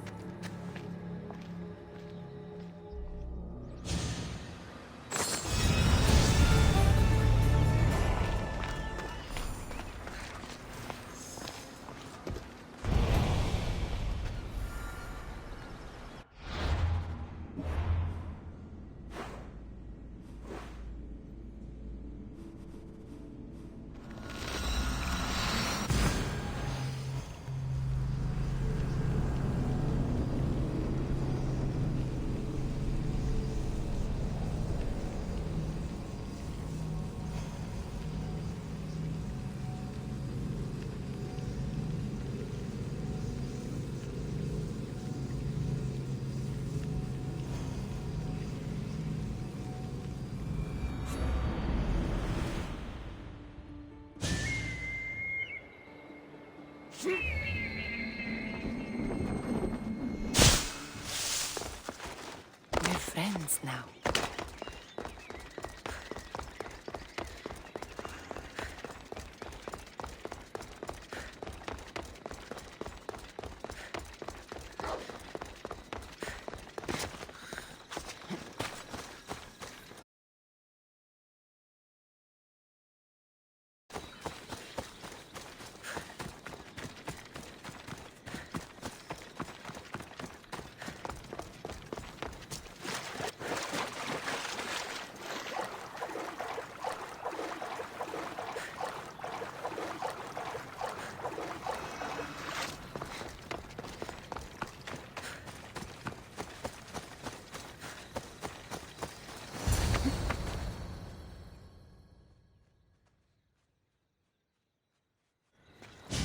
Speaker 2: We're friends now.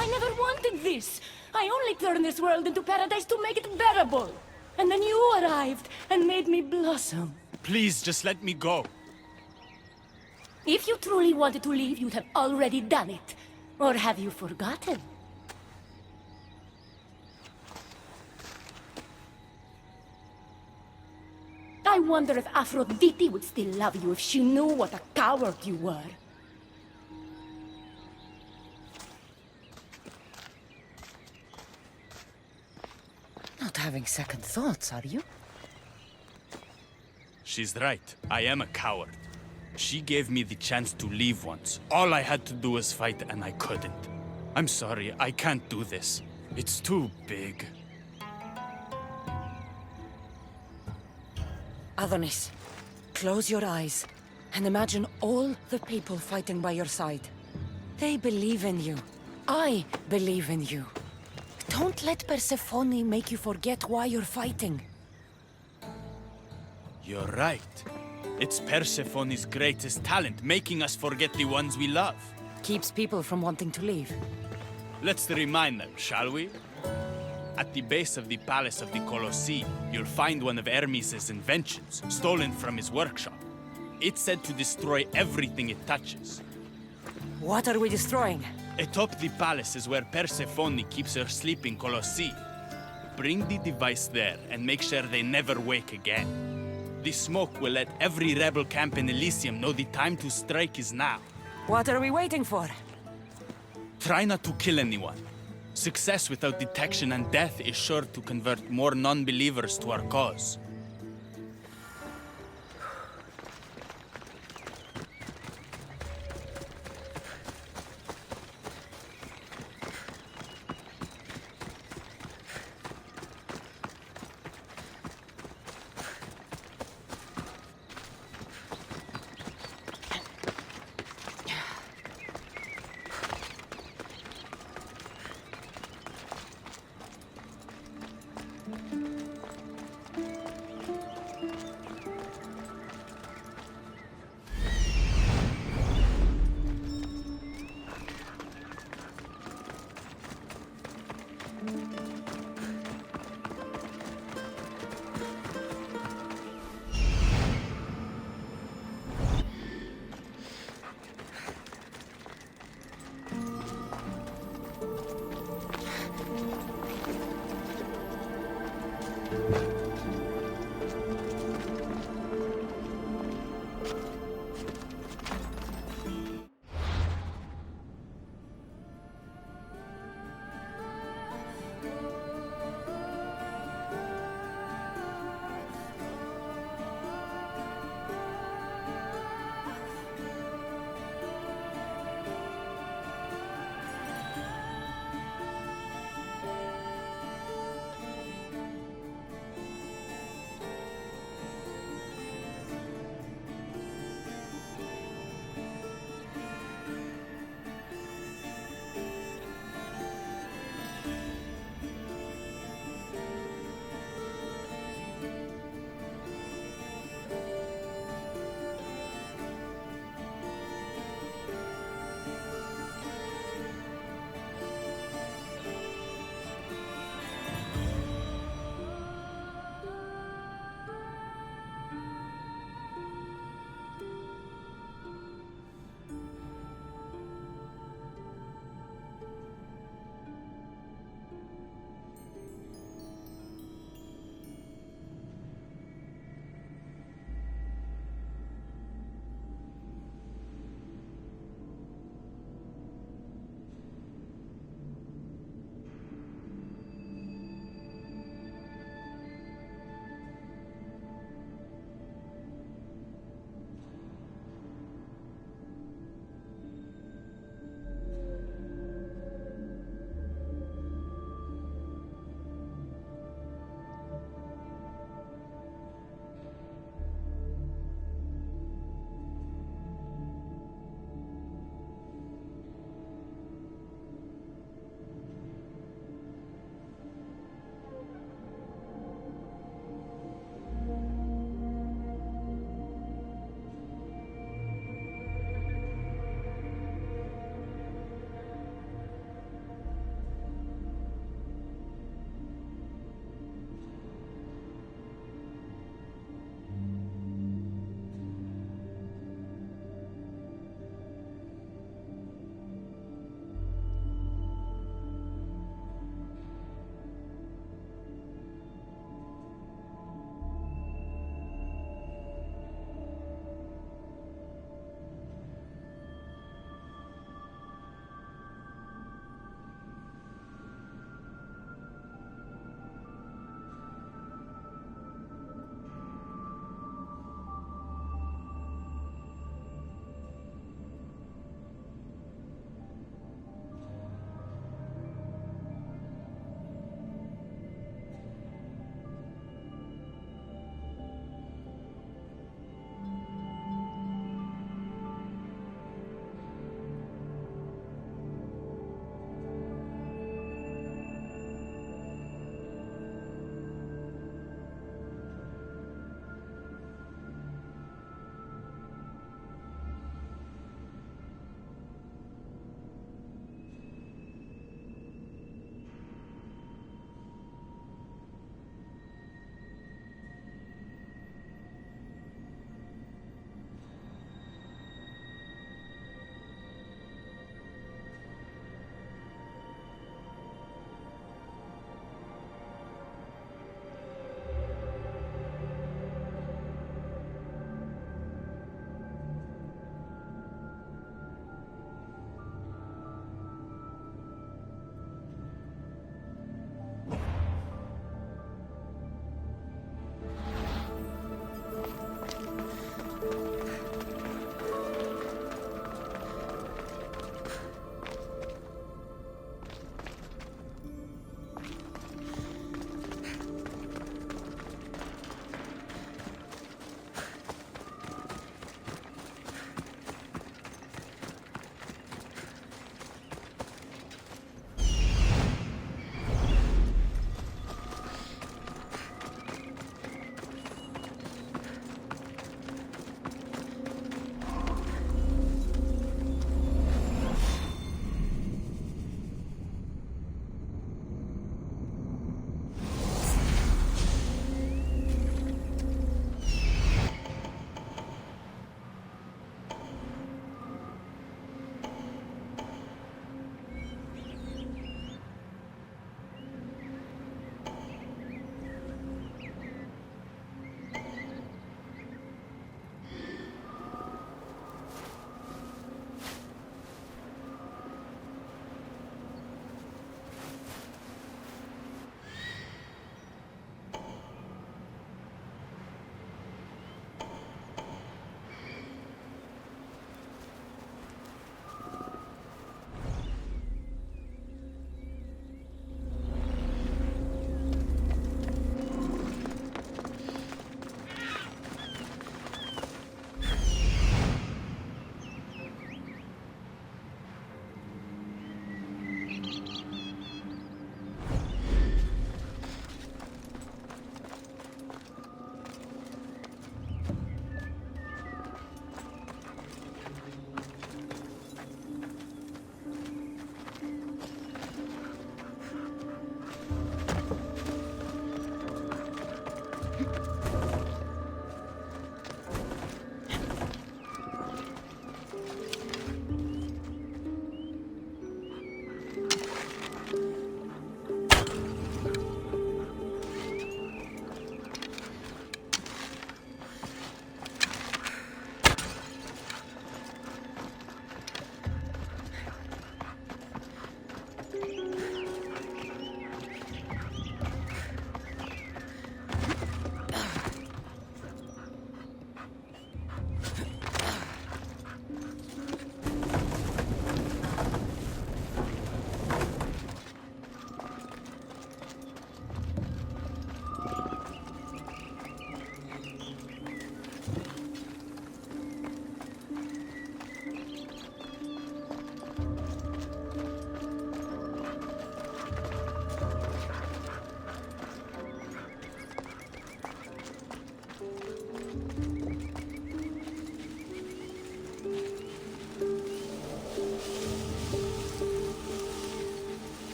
Speaker 10: I never wanted this! I only turned this world into paradise to make it bearable! And then you arrived and made me blossom.
Speaker 1: Please, just let me go.
Speaker 10: If you truly wanted to leave, you'd have already done it. Or have you forgotten? I wonder if Aphrodite would still love you if she knew what a coward you were.
Speaker 2: Not having second thoughts, are you?
Speaker 1: She's right. I am a coward. She gave me the chance to leave once. All I had to do was fight, and I couldn't. I'm sorry, I can't do this. It's too big.
Speaker 2: Adonis, close your eyes and imagine all the people fighting by your side. They believe in you. I believe in you. Don't let Persephone make you forget why you're fighting.
Speaker 1: You're right. It's Persephone's greatest talent, making us forget the ones we love.
Speaker 2: Keeps people from wanting to leave.
Speaker 1: Let's remind them, shall we? At the base of the palace of the Colosseum, you'll find one of Hermes' inventions, stolen from his workshop. It's said to destroy everything it touches.
Speaker 2: What are we destroying?
Speaker 1: Atop the palace is where Persephone keeps her sleeping Colosseum. Bring the device there and make sure they never wake again. The smoke will let every rebel camp in Elysium know the time to strike is now.
Speaker 2: What are we waiting for?
Speaker 1: Try not to kill anyone. Success without detection and death is sure to convert more non-believers to our cause.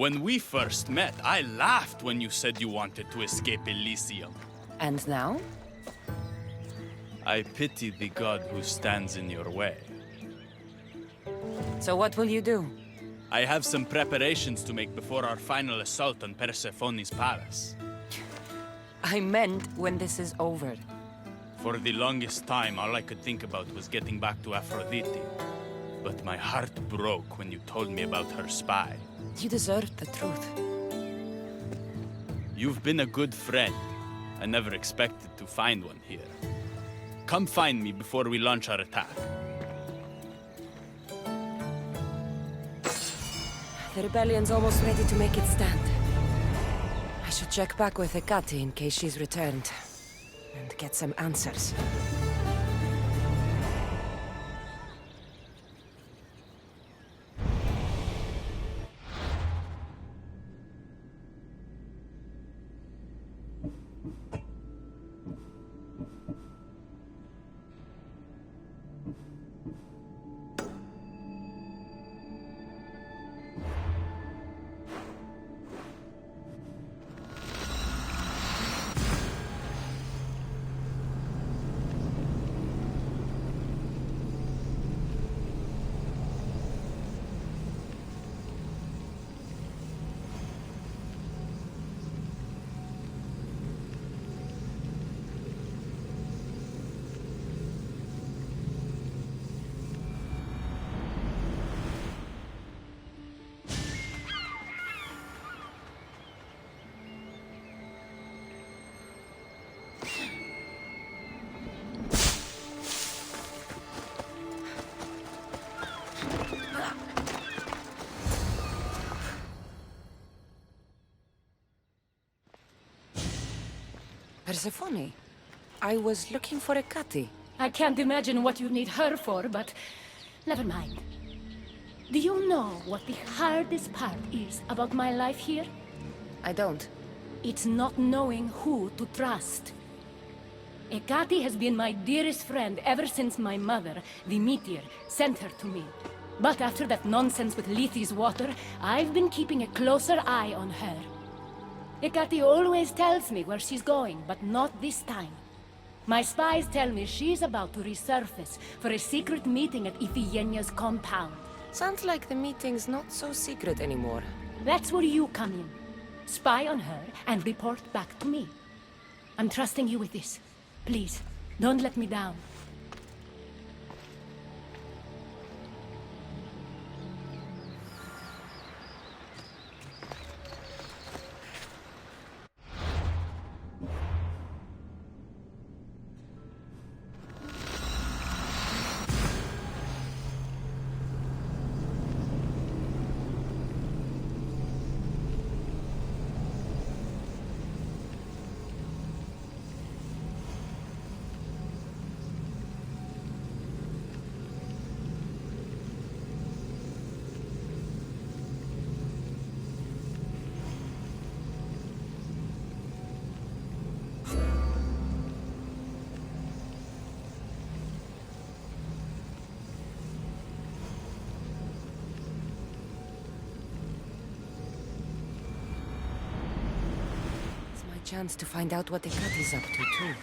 Speaker 1: When we first met, I laughed when you said you wanted to escape Elysium.
Speaker 2: And now?
Speaker 1: I pity the god who stands in your way.
Speaker 2: So what will you do?
Speaker 1: I have some preparations to make before our final assault on Persephone's palace.
Speaker 2: I meant when this is over.
Speaker 1: For the longest time, all I could think about was getting back to Aphrodite. But my heart broke when you told me about her spy.
Speaker 2: You deserved the truth.
Speaker 1: You've been a good friend. I never expected to find one here. Come find me before we launch our attack.
Speaker 2: The rebellion's almost ready to make its stand. I should check back with Hecate in case she's returned. And get some answers. Persephone, I was looking for Hecate.
Speaker 10: I can't imagine what you need her for, but never mind. Do you know what the hardest part is about my life here?
Speaker 2: I don't.
Speaker 10: It's not knowing who to trust. Hecate has been my dearest friend ever since my mother, the meteor, sent her to me. But after that nonsense with Lethe's water, I've been keeping a closer eye on her. Hecate always tells me where she's going, but not this time. My spies tell me she's about to resurface for a secret meeting at Iphigenia's compound.
Speaker 2: Sounds like the meeting's not so secret anymore.
Speaker 10: That's where you come in. Spy on her and report back to me. I'm trusting you with this. Please, don't let me down.
Speaker 2: chance to find out what the cat is up to, too.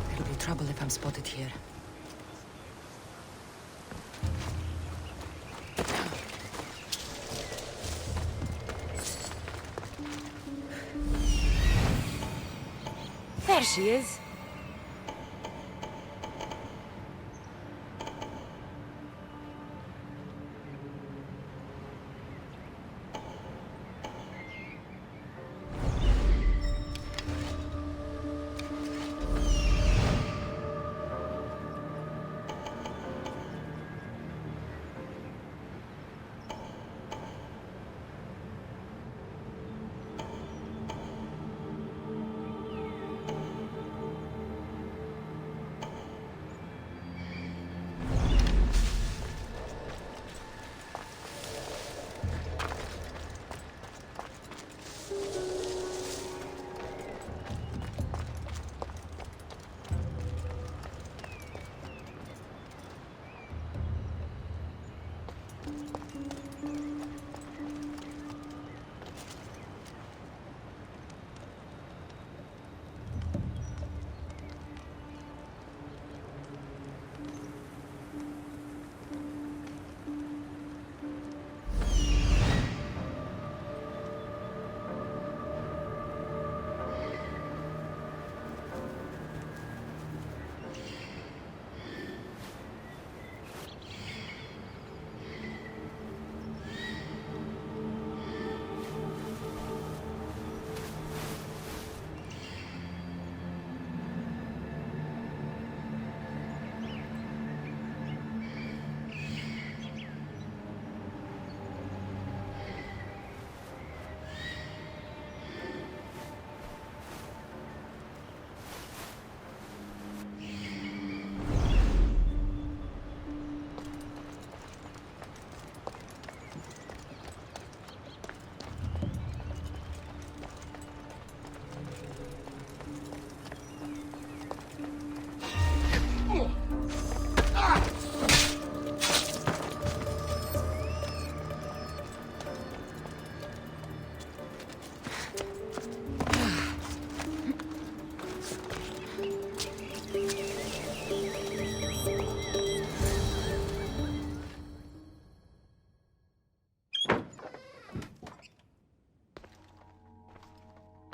Speaker 2: There'll be trouble if I'm spotted here. There she is.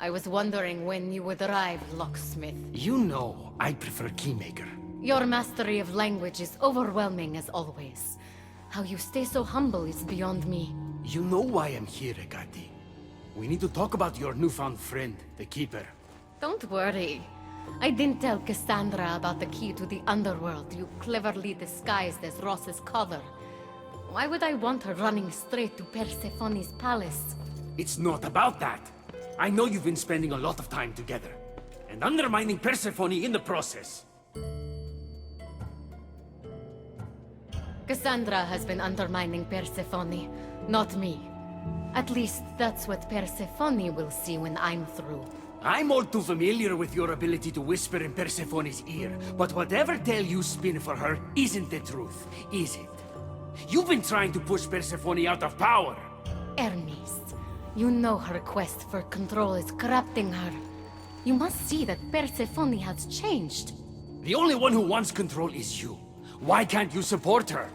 Speaker 5: I was wondering when you would arrive, locksmith.
Speaker 6: You know, I prefer Keymaker.
Speaker 5: Your mastery of language is overwhelming as always. How you stay so humble is beyond me.
Speaker 6: You know why I'm here, Ekati. We need to talk about your newfound friend, the Keeper.
Speaker 5: Don't worry. I didn't tell Cassandra about the key to the underworld you cleverly disguised as Ross's collar. Why would I want her running straight to Persephone's palace?
Speaker 6: It's not about that. I know you've been spending a lot of time together, and undermining Persephone in the process.
Speaker 5: Cassandra has been undermining Persephone, not me. At least that's what Persephone will see when I'm through.
Speaker 6: I'm all too familiar with your ability to whisper in Persephone's ear, but whatever tale you spin for her isn't the truth, is it? You've been trying to push Persephone out of power.
Speaker 5: Hermes, you know her quest for control is corrupting her. You must see that Persephone has changed.
Speaker 6: The only one who wants control is you. Why can't you support her?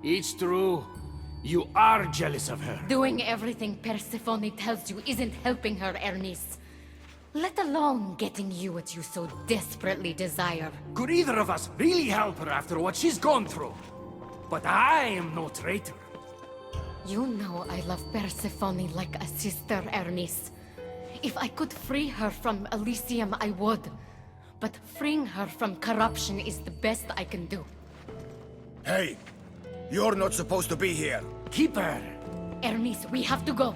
Speaker 6: It's true. You are jealous of her.
Speaker 5: Doing everything Persephone tells you isn't helping her, Hermes. Let alone getting you what you so desperately desire.
Speaker 6: Could either of us really help her after what she's gone through? But I am no traitor.
Speaker 5: You know I love Persephone like a sister, Hermes. If I could free her from Elysium, I would. But freeing her from corruption is the best I can do.
Speaker 12: Hey! You're not supposed to be here!
Speaker 6: Keep her!
Speaker 5: Hermes, we have to go.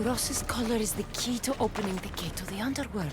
Speaker 2: Ross's collar is the key to opening the gate to the underworld.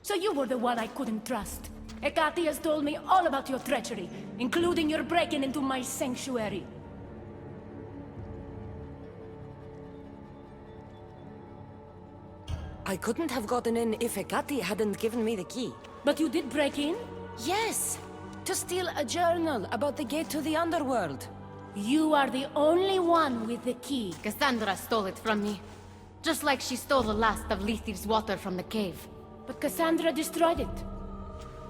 Speaker 10: So you were the one I couldn't trust. Hecate has told me all about your treachery, including your breaking into my sanctuary.
Speaker 2: I couldn't have gotten in if Hecate hadn't given me the key.
Speaker 10: But you did break in?
Speaker 2: Yes! To steal a journal about the gate to the underworld.
Speaker 10: You are the only one with the key.
Speaker 5: Cassandra stole it from me. Just like she stole the last of Lethe's water from the cave.
Speaker 10: But Cassandra destroyed it.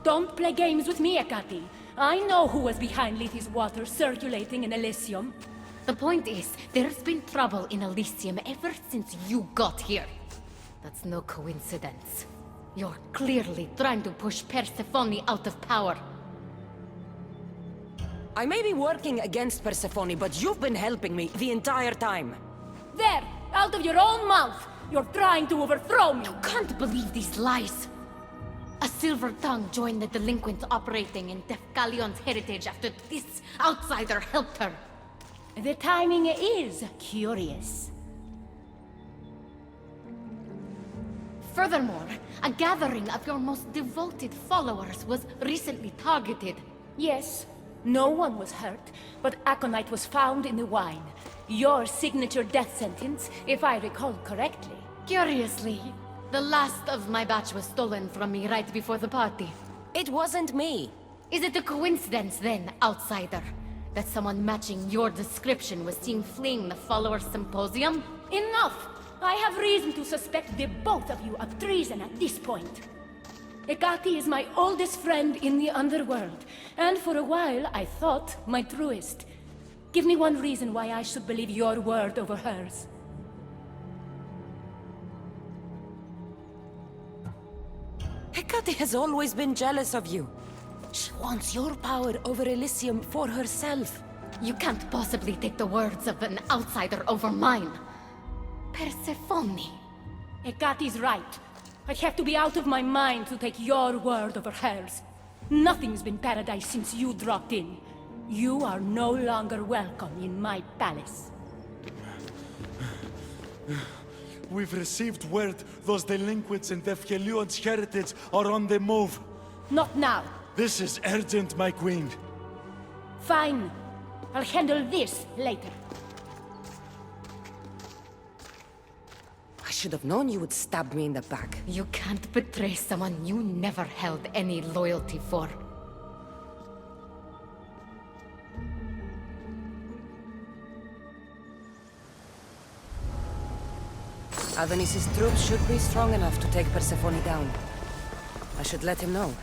Speaker 10: Don't play games with me, Hecate. I know who was behind Lethe's water circulating in Elysium.
Speaker 5: The point is, there's been trouble in Elysium ever since you got here. That's no coincidence. You're clearly trying to push Persephone out of power.
Speaker 2: I may be working against Persephone, but you've been helping me the entire time.
Speaker 10: There! Out of your own mouth! You're trying to overthrow me!
Speaker 5: You can't believe these lies! A silver tongue joined the delinquents operating in Defcalion's heritage after this outsider helped her.
Speaker 10: The timing is curious.
Speaker 5: Furthermore, a gathering of your most devoted followers was recently targeted.
Speaker 10: Yes, no one was hurt, but aconite was found in the wine. Your signature death sentence, if I recall correctly.
Speaker 5: Curiously, the last of my batch was stolen from me right before the party.
Speaker 2: It wasn't me.
Speaker 5: Is it a coincidence then, outsider, that someone matching your description was seen fleeing the followers' symposium?
Speaker 10: Enough! I have reason to suspect the both of you of treason at this point. Hecate is my oldest friend in the underworld, and for a while I thought my truest. Give me one reason why I should believe your word over hers.
Speaker 2: Hecate has always been jealous of you. She wants your power over Elysium for herself.
Speaker 5: You can't possibly take the words of an outsider over mine. Persephone.
Speaker 10: Hecate's right. I have to be out of my mind to take your word over hers. Nothing's been paradise since you dropped in. You are no longer welcome in my palace.
Speaker 8: We've received word those delinquents in Defkelion's heritage are on the move.
Speaker 10: Not now.
Speaker 8: This is urgent, my queen.
Speaker 10: Fine. I'll handle this later.
Speaker 2: I should have known you would stab me in the back.
Speaker 5: You can't betray someone you never held any loyalty for.
Speaker 2: Adonis's troops should be strong enough to take Persephone down. I should let him know.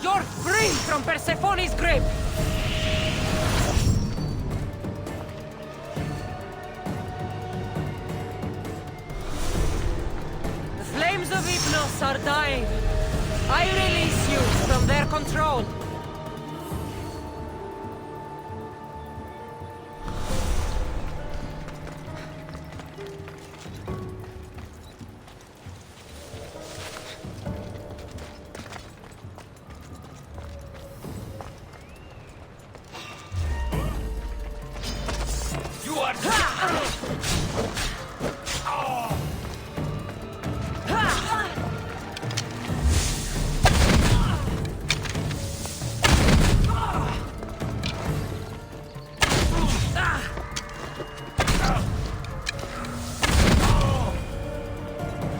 Speaker 9: You're free from Persephone's grip! The flames of Hypnos are dying. I release you from their control.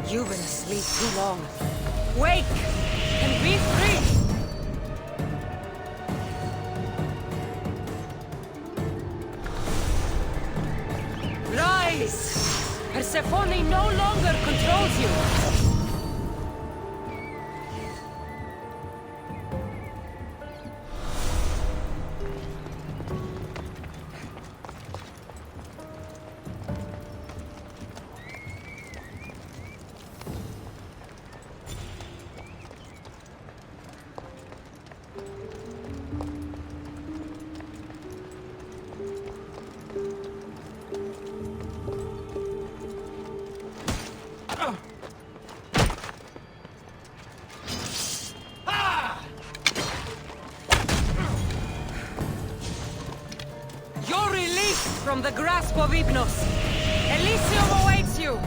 Speaker 9: You've been asleep too long. Wake and be free! Rise! Persephone no longer controls you! You're released from the grasp of Hypnos. Elysium awaits you!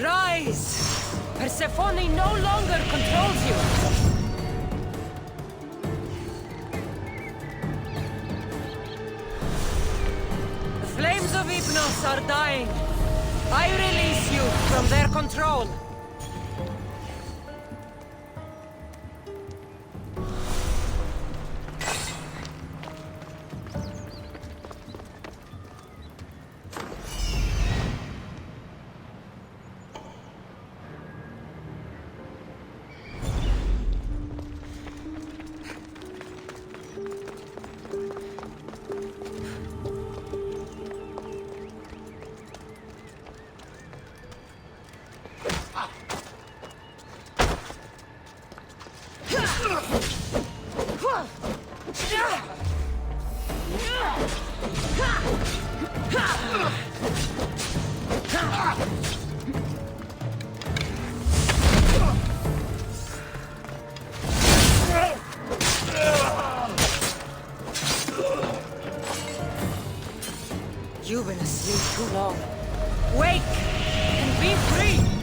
Speaker 9: Rise! Persephone no longer controls you! The flames of Hypnos are dying. I release you from their control. You've been asleep too long. Wake and be free!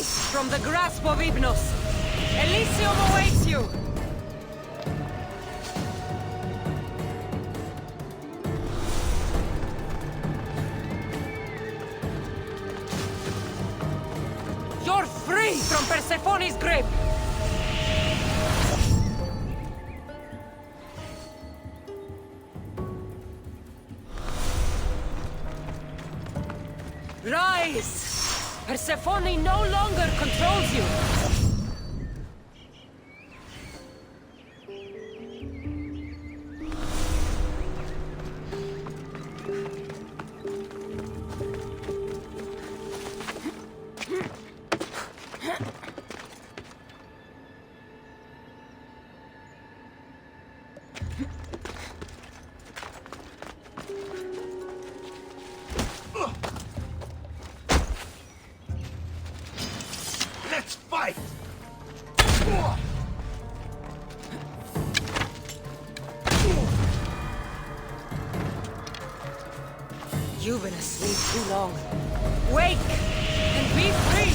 Speaker 9: Release from the grasp of Hypnos. Elysium awaits you! You're free from Persephone's grip! Rise! Persephone no longer controls you!
Speaker 12: Let's fight!
Speaker 9: You've been asleep too long. Wake and be free!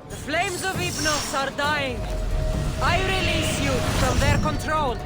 Speaker 9: The flames of Hypnos are dying. I release you from their control.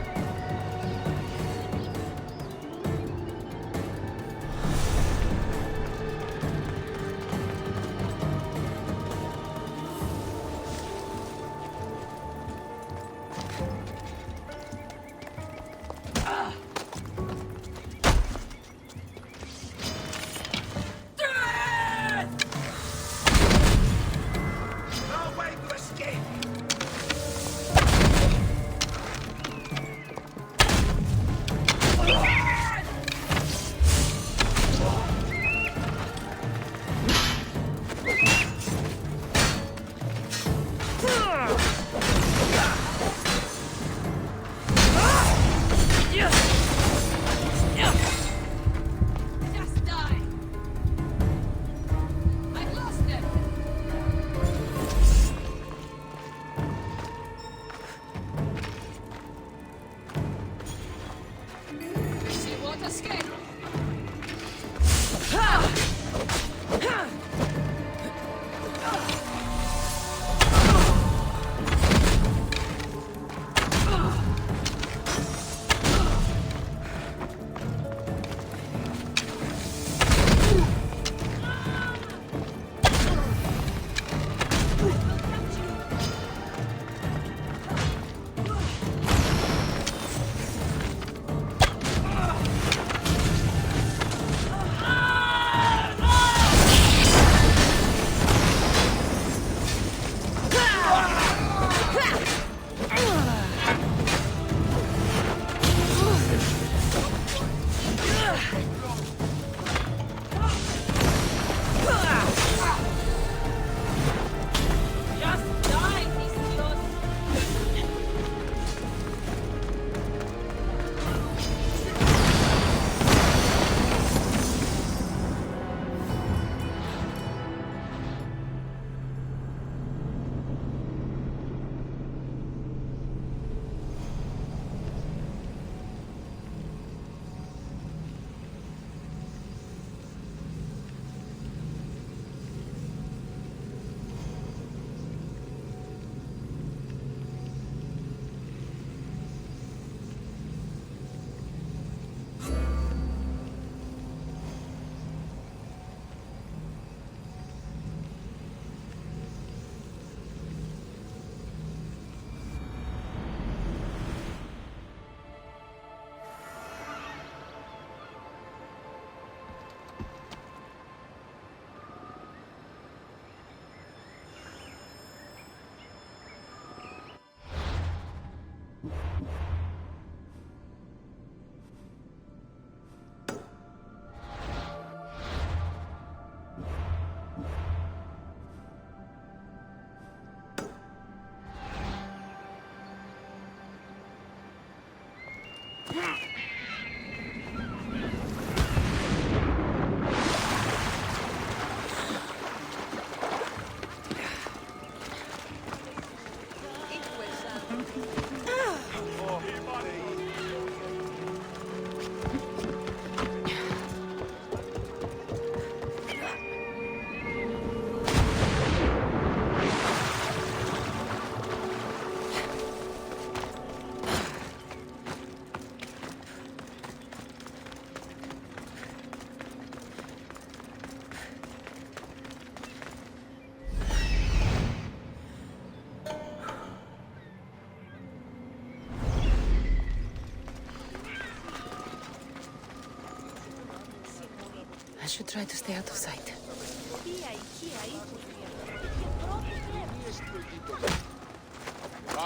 Speaker 2: I should try to stay out of sight.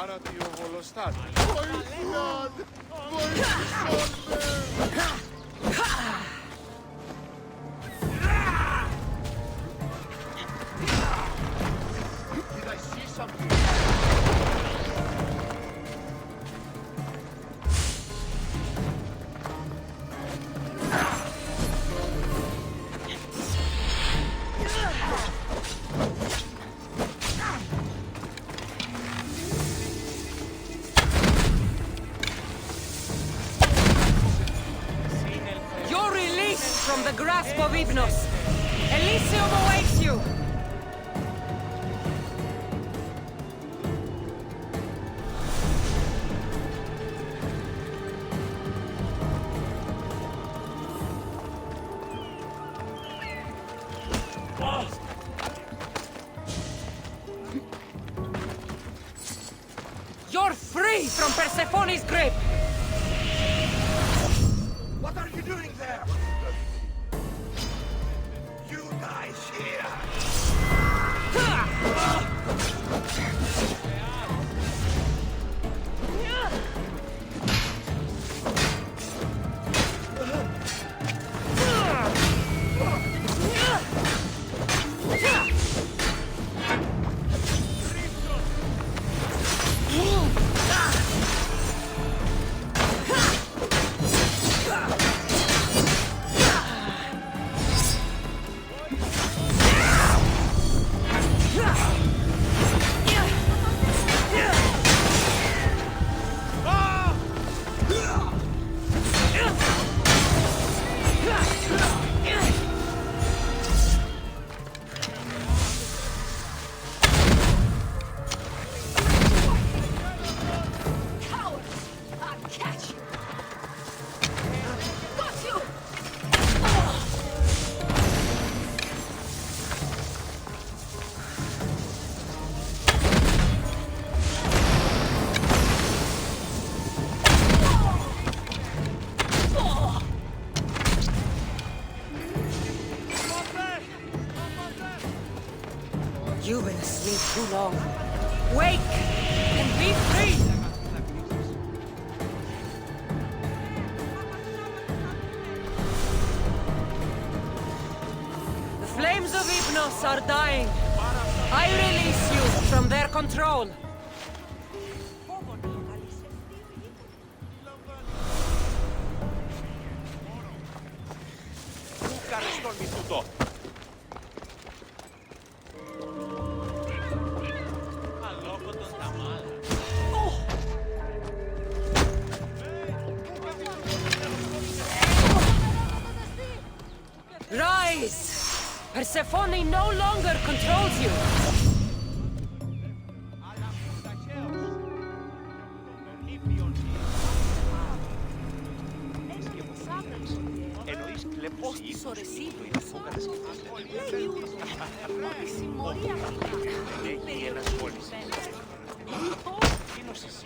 Speaker 4: Άρα τι ο βολοστάτη.
Speaker 15: Did I see something?
Speaker 9: You're released from the grasp of Hypnos. Elysium awaits you! You're free from Persephone's grip!
Speaker 15: What are you doing there? You die here!
Speaker 9: You've been asleep too long. Wake and be free! The flames of Hypnos are dying. I release you from their control.
Speaker 4: Πού κάνεις τον μυθούτο.
Speaker 9: Rise! Persephone no longer controls you!
Speaker 4: Εννοείς κλέπτος ύφος του υποφόκατας και δεν έχει ενασχόληση. Εκείνος εσύ.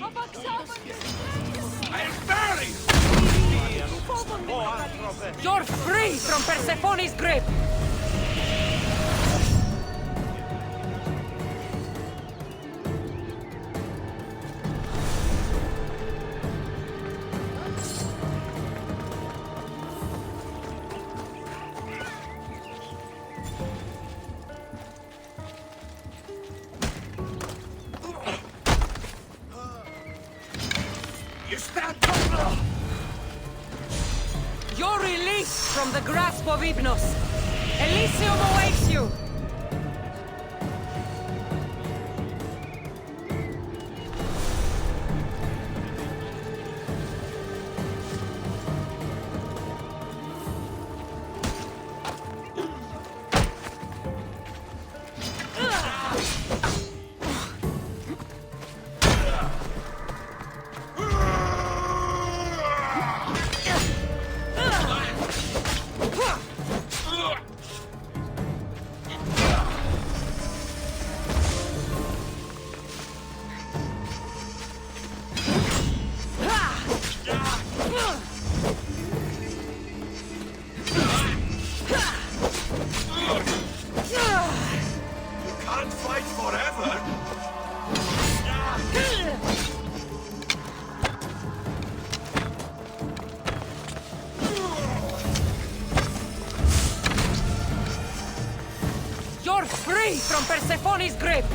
Speaker 9: You're free from Persephone's grip!
Speaker 15: You stand up!
Speaker 14: from the grasp of Hypnos. Elysium awaits you! You're free from Persephone's grip!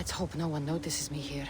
Speaker 2: Let's hope no one notices me here.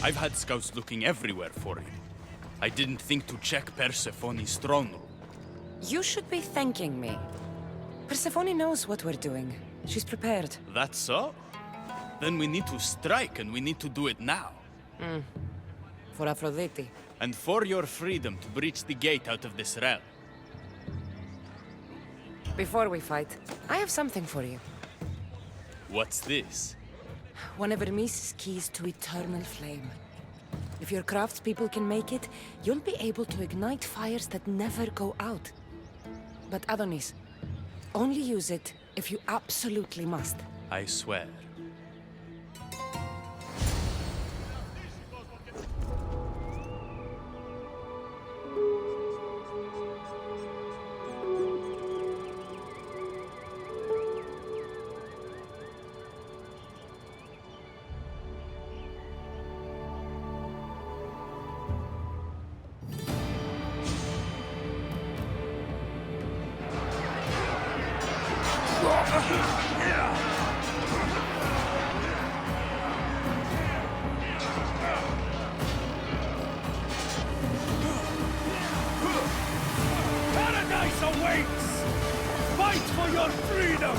Speaker 1: I've had scouts looking everywhere for you. I didn't think to check Persephone's throne room.
Speaker 2: You should be thanking me. Persephone knows what we're doing. She's prepared.
Speaker 1: That's so? Then we need to strike, and we need to do it now.
Speaker 2: For Aphrodite.
Speaker 1: And for your freedom to breach the gate out of this realm.
Speaker 2: Before we fight, I have something for you.
Speaker 1: What's this?
Speaker 2: One of Hermes' keys to eternal flame. If your craftspeople can make it, you'll be able to ignite fires that never go out. But Adonis, only use it if you absolutely must.
Speaker 1: I swear.
Speaker 6: Paradise awaits! Fight for your freedom!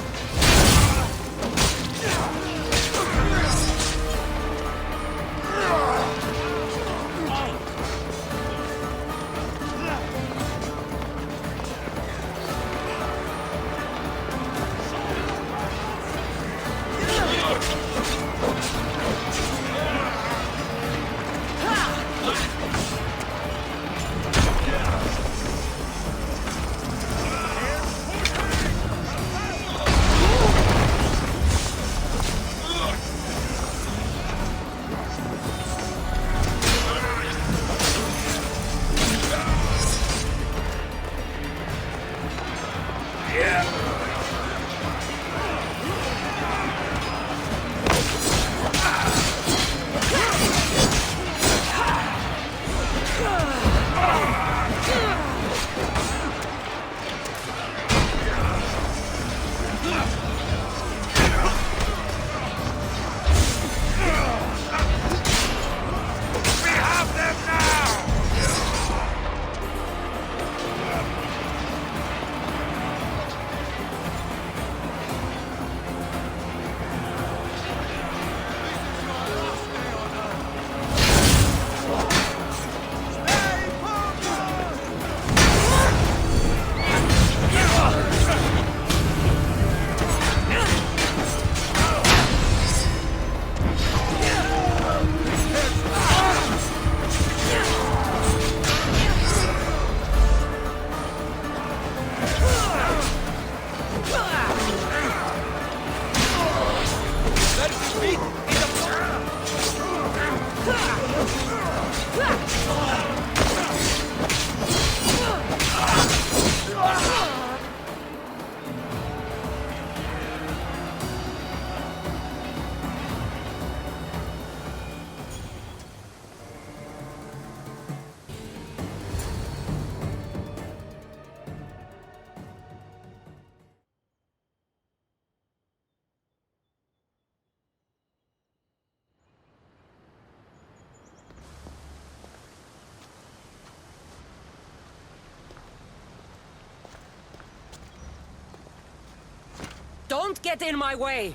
Speaker 2: Don't get in my way!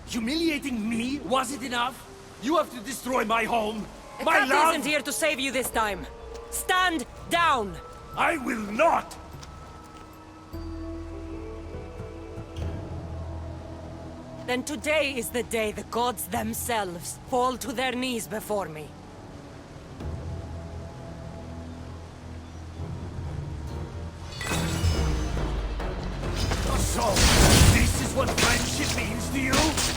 Speaker 6: Humiliating me wasn't enough? You have to destroy my home, my
Speaker 2: Cat
Speaker 6: love!
Speaker 2: isn't here to save you this time. Stand down!
Speaker 6: I will not!
Speaker 2: Then today is the day the gods themselves fall to their knees before me.
Speaker 6: So, this is what friendship means to you?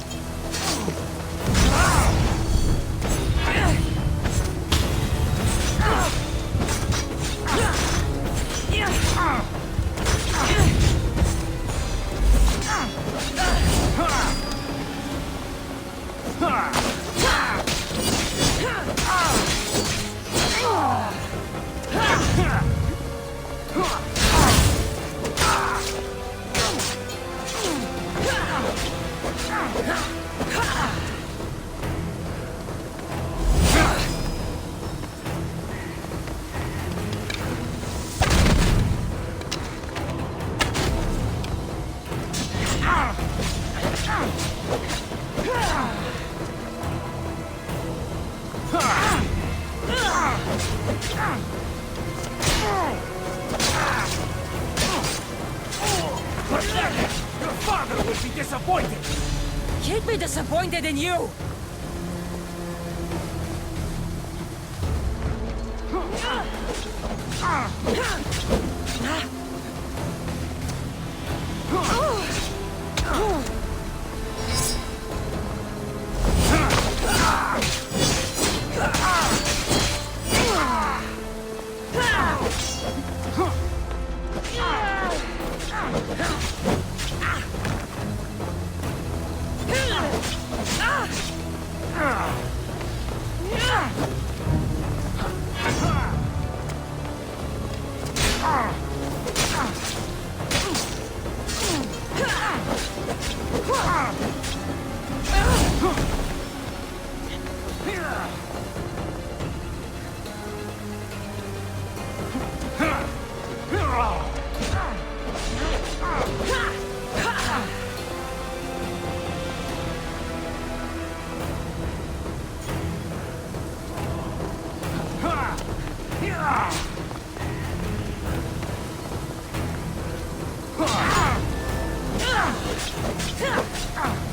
Speaker 6: Your father will be disappointed!
Speaker 9: He'd be disappointed in you!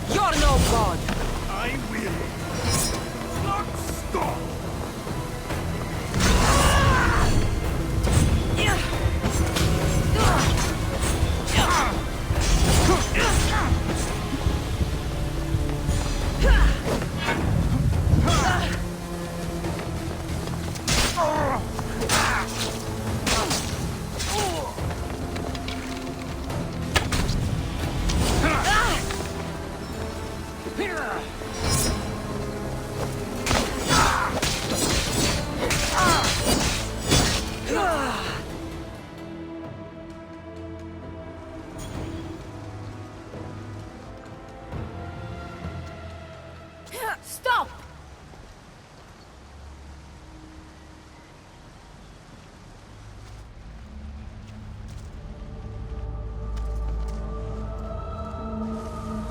Speaker 9: You're no god!
Speaker 15: I will. Not stop.
Speaker 10: Stop!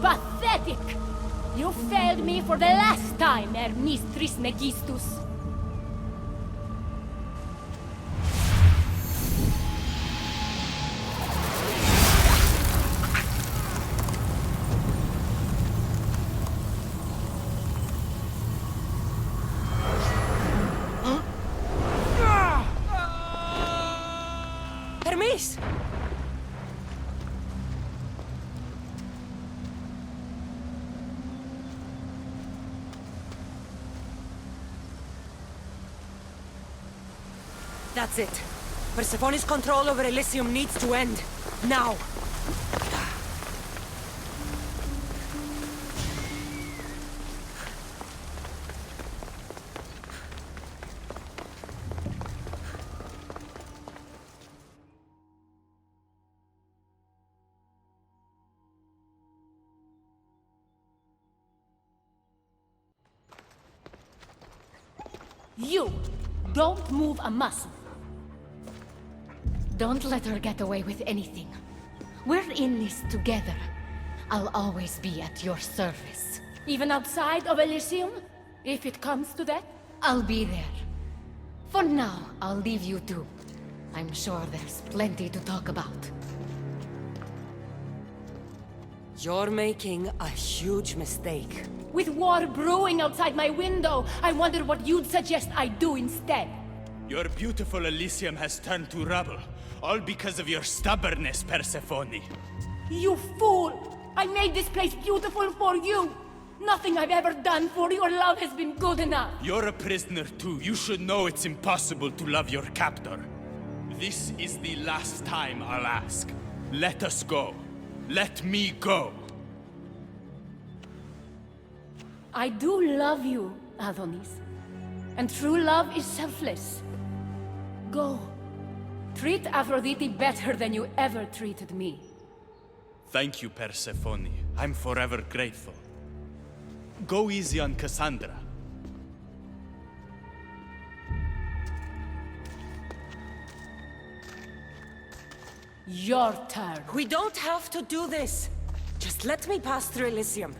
Speaker 10: Pathetic! You failed me for the last time, Hermes Trismegistus.
Speaker 9: Hermes! That's it. Persephone's control over Elysium needs to end. Now!
Speaker 10: You! Don't move a muscle. Don't let her get away with anything. We're in this together. I'll always be at your service. Even outside of Elysium? If it comes to that, I'll be there. For now, I'll leave you two. I'm sure there's plenty to talk about.
Speaker 9: You're making a huge mistake.
Speaker 10: With war brewing outside my window, I wonder what you'd suggest I do instead.
Speaker 1: Your beautiful Elysium has turned to rubble, all because of your stubbornness, Persephone.
Speaker 10: You fool! I made this place beautiful for you! Nothing I've ever done for your love has been good enough!
Speaker 1: You're a prisoner too. You should know it's impossible to love your captor. This is the last time I'll ask. Let us go. Let me go.
Speaker 10: I do love you, Adonis. And true love is selfless. Go. Treat Aphrodite better than you ever treated me.
Speaker 1: Thank you, Persephone. I'm forever grateful. go easy on Cassandra.
Speaker 10: Your turn.
Speaker 2: We don't have to do this. Just let me pass through Elysium.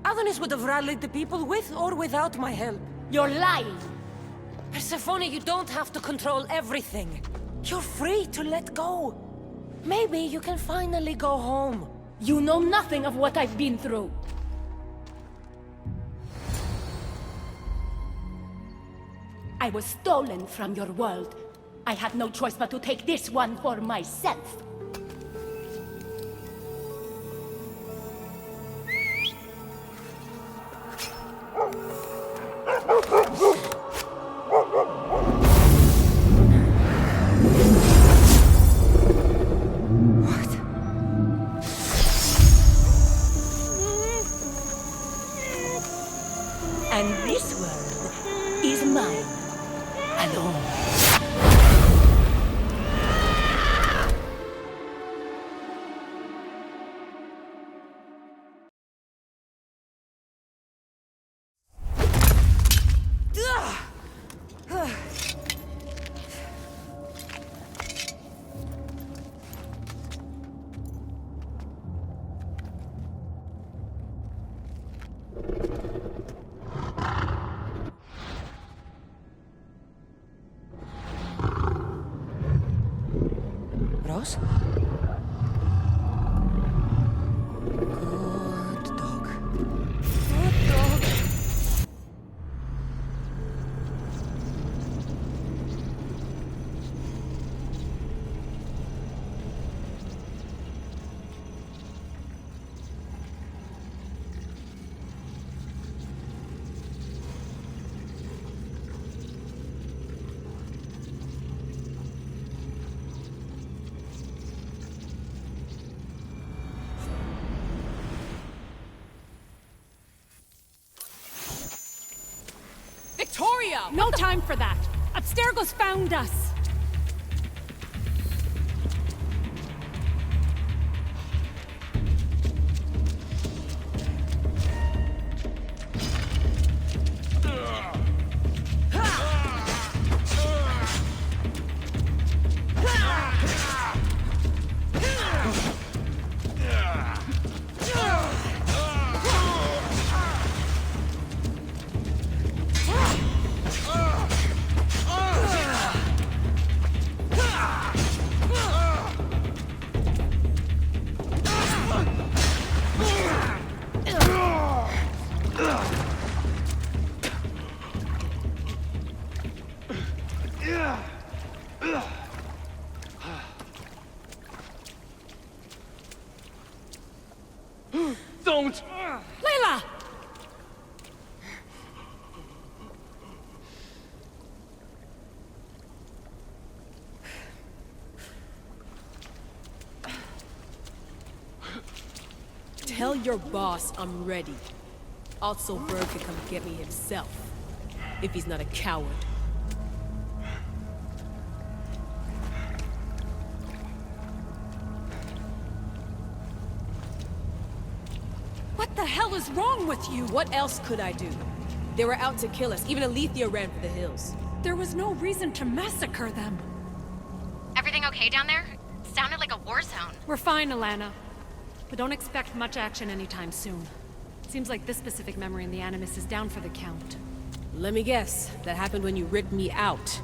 Speaker 2: Adonis would have rallied the people with or without my help.
Speaker 10: You're lying.
Speaker 2: Persephone, you don't have to control everything. You're free to let go. Maybe you can finally go home.
Speaker 10: You know nothing of what I've been through. I was stolen from your world. I had no choice but to take this one for myself.
Speaker 2: And this world is mine. Alone. Ross? Good dog. Good dog.
Speaker 5: Victoria! No time for that. Abstergo's found us.
Speaker 15: Don't!
Speaker 5: Layla!
Speaker 9: Tell your boss I'm ready. Also, Bird can come get me himself. If he's not a coward.
Speaker 5: What the hell is wrong with you?
Speaker 9: What else could I do? They were out to kill us. Even Alethea ran for the hills.
Speaker 5: There was no reason to massacre them.
Speaker 16: Everything okay down there? It sounded like a war zone.
Speaker 5: We're fine, Alana. But don't expect much action anytime soon. Seems like this specific memory in the Animus is down for the count.
Speaker 9: Let me guess. That happened when you ripped me out.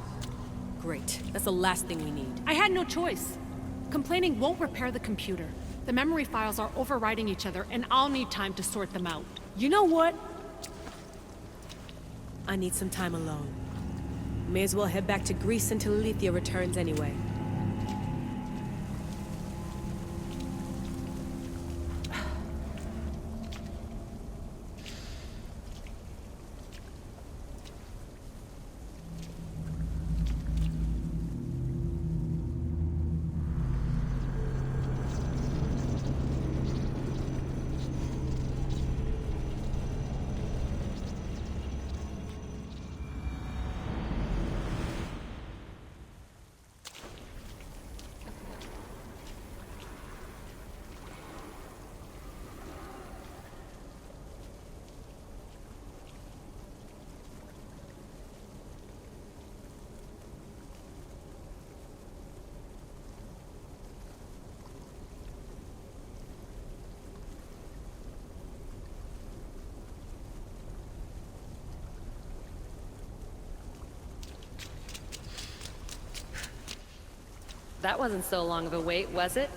Speaker 9: Great. That's the last thing we need.
Speaker 5: I had no choice. Complaining won't repair the computer. The memory files are overriding each other, and I'll need time to sort them out.
Speaker 9: You know what? I need some time alone. May as well head back to Greece until Alethea returns anyway.
Speaker 17: That wasn't so long of a wait, was it?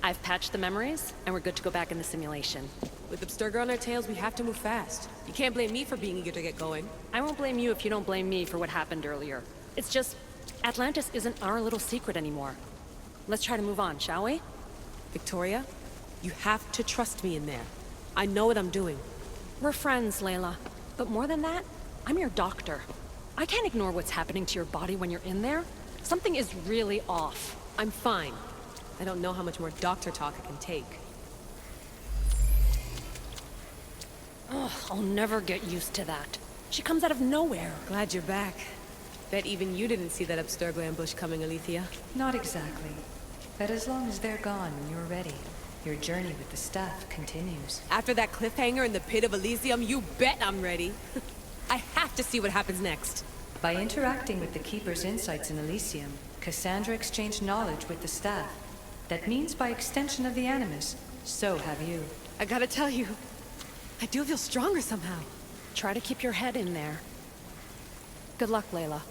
Speaker 17: I've patched the memories, and we're good to go back in the simulation.
Speaker 18: With Abstergo on our tails, we have to move fast. You can't blame me for being eager to get going.
Speaker 17: I won't blame you if you don't blame me for what happened earlier. It's just, Atlantis isn't our little secret anymore. Let's try to move on, shall we?
Speaker 18: Victoria, you have to trust me in there. I know what I'm doing.
Speaker 17: We're friends, Layla. But more than that, I'm your doctor. I can't ignore what's happening to your body when you're in there. Something is really off.
Speaker 18: I'm fine. I don't know how much more doctor talk I can take.
Speaker 17: Ugh, I'll never get used to that. She comes out of nowhere.
Speaker 18: Glad you're back. Bet even you didn't see that Abstergo ambush coming, Alethea.
Speaker 19: Not exactly. But as long as they're gone and you're ready, your journey with the staff continues.
Speaker 18: After that cliffhanger in the pit of Elysium, you bet I'm ready. I have to see what happens next.
Speaker 19: By interacting with the Keeper's insights in Elysium, Cassandra exchanged knowledge with the staff. That means by extension of the Animus, so have you.
Speaker 18: I gotta tell you, I do feel stronger somehow.
Speaker 17: Try to keep your head in there. Good luck, Layla.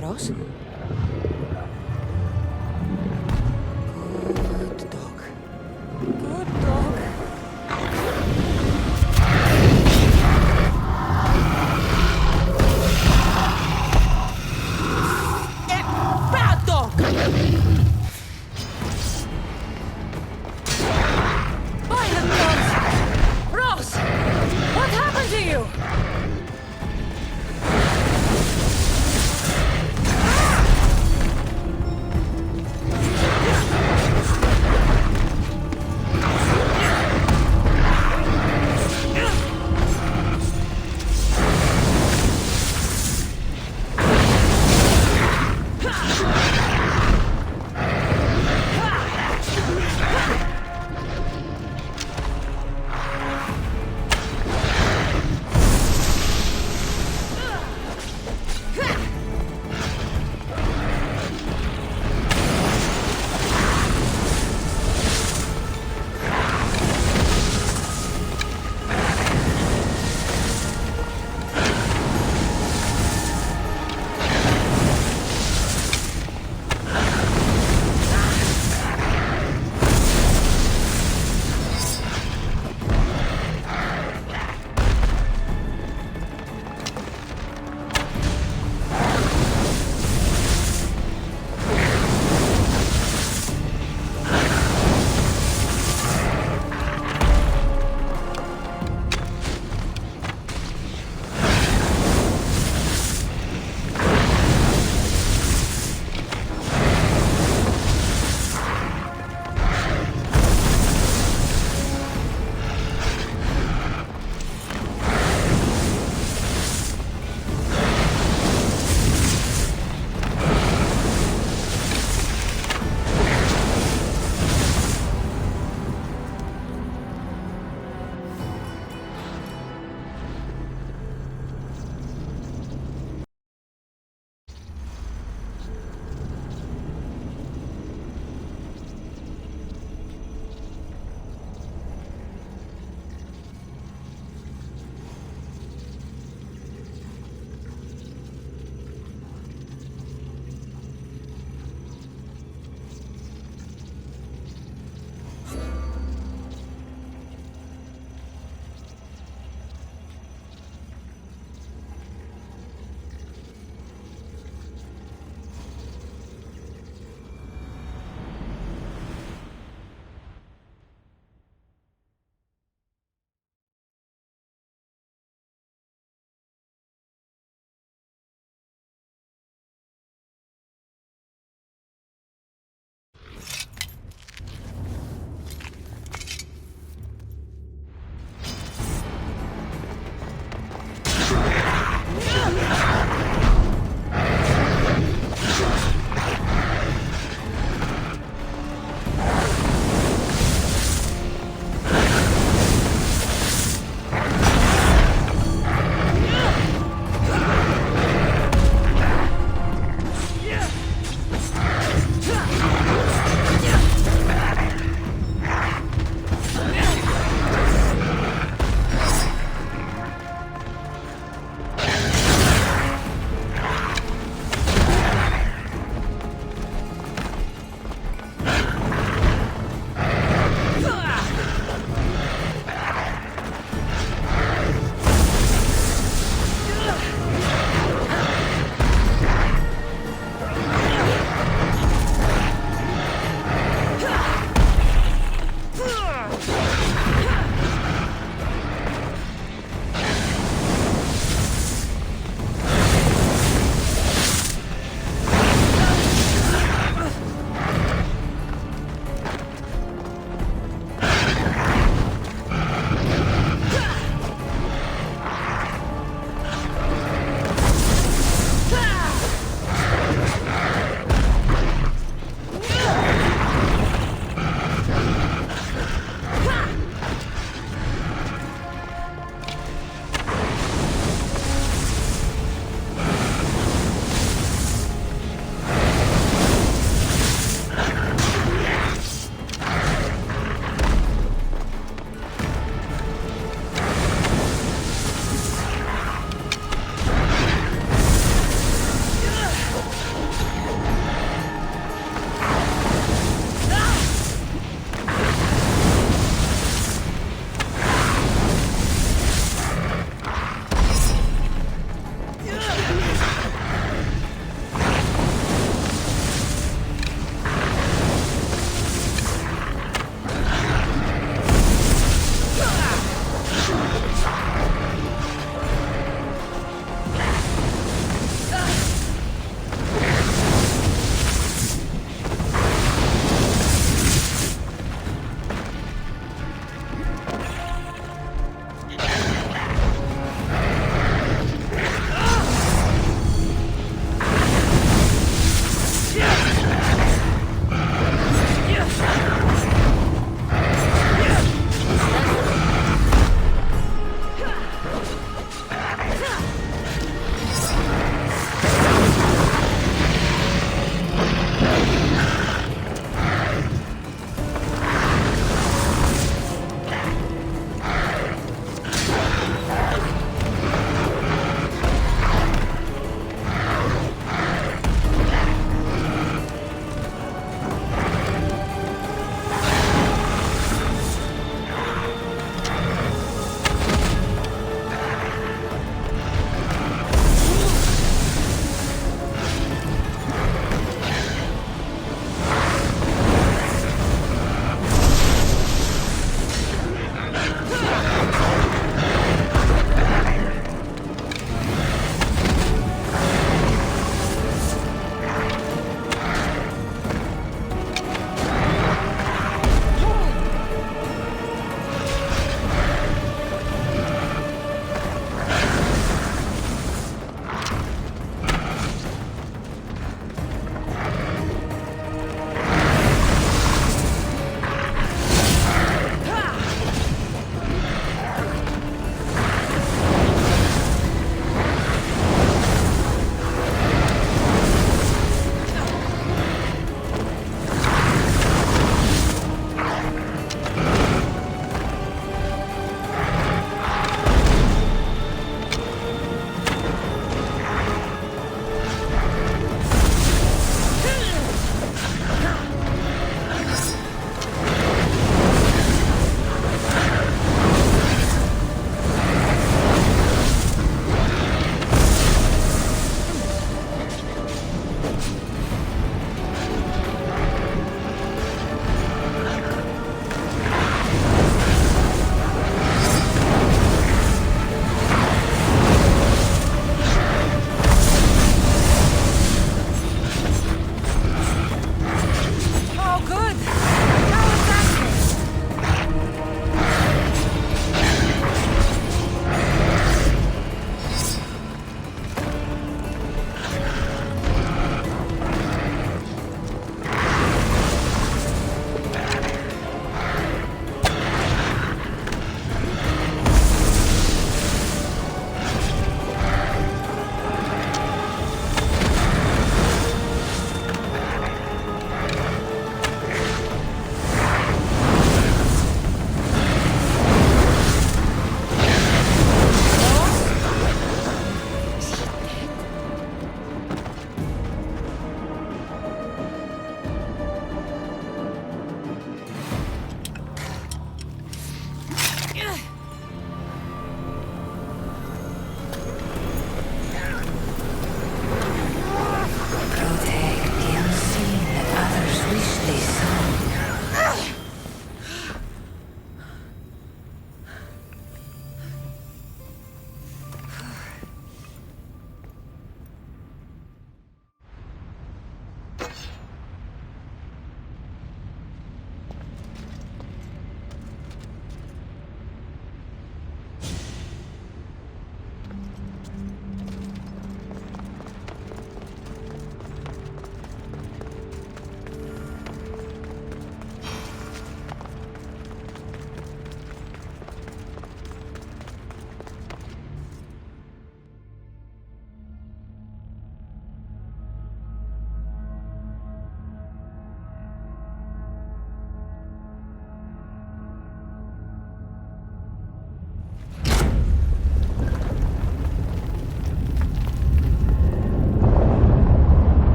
Speaker 19: Ross? Good dog. Good dog.
Speaker 18: Bad dog!
Speaker 5: Violent Ross! Ross! What happened to you?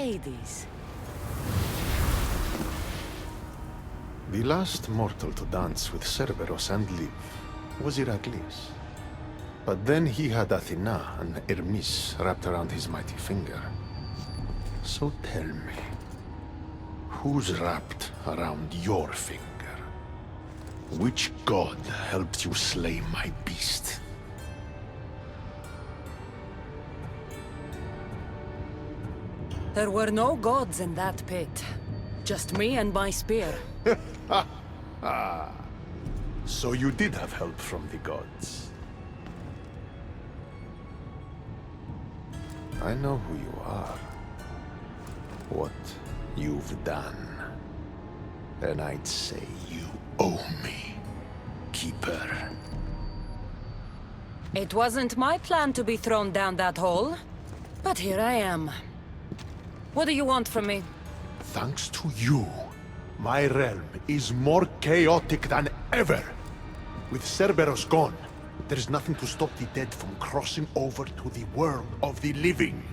Speaker 2: ladies.
Speaker 20: The last mortal to dance with Cerberus and live was Heracles. But then he had Athena and Hermes wrapped around his mighty finger. So tell me, who's wrapped around your finger? Which god helped you slay my beast?
Speaker 2: There were no gods in that pit. Just me and my spear.
Speaker 20: So you did have help from the gods. I know who you are. What you've done. And I'd say you owe me, Keeper.
Speaker 2: It wasn't my plan to be thrown down that hole. But here I am. What do you want from me?
Speaker 20: Thanks to you, my realm is more chaotic than ever. With Cerberus gone, there's nothing to stop the dead from crossing over to the world of the living.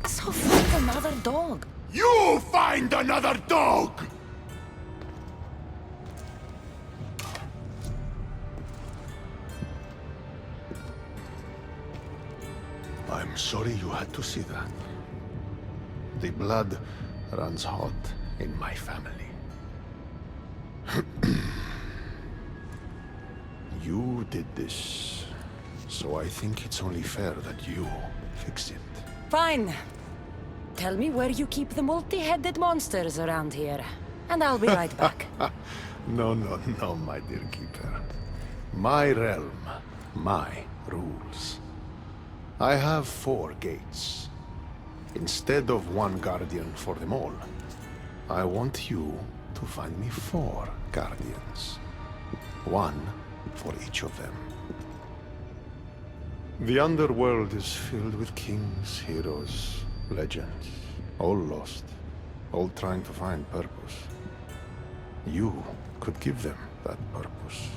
Speaker 2: So find another dog.
Speaker 20: You find another dog! I'm sorry you had to see that. The blood runs hot in my family. You did this, so I think it's only fair that you fix it.
Speaker 2: Fine. Tell me where you keep the multi-headed monsters around here, and I'll be right back.
Speaker 20: No, my dear Keeper. My realm, my rules. I have 4 gates. Instead of 1 guardian for them all, I want you to find me 4 guardians. 1 for each of them. The underworld is filled with kings, heroes, legends, all lost, all trying to find purpose. You could give them that purpose.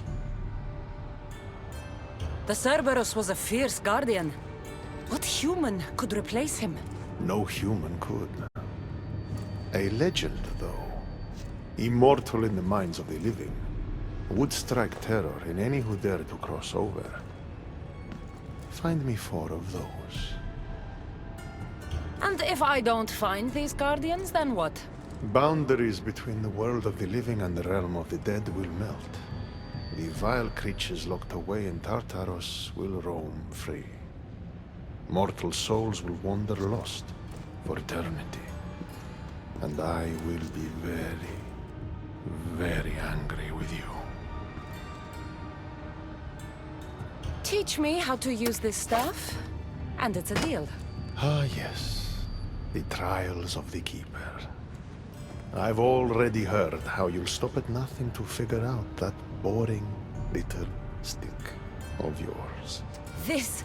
Speaker 2: The Cerberus was a fierce guardian. What human could replace him?
Speaker 20: No human could. A legend, though, immortal in the minds of the living, would strike terror in any who dare to cross over. Find me 4 of those.
Speaker 2: And if I don't find these guardians, then what?
Speaker 20: Boundaries between the world of the living and the realm of the dead will melt. The vile creatures locked away in Tartaros will roam free. Mortal souls will wander lost for eternity. And I will be very, very angry with you.
Speaker 2: Teach me how to use this staff, and it's a deal.
Speaker 20: Ah, yes. The trials of the Keeper. I've already heard how you'll stop at nothing to figure out that boring little stick of yours.
Speaker 2: This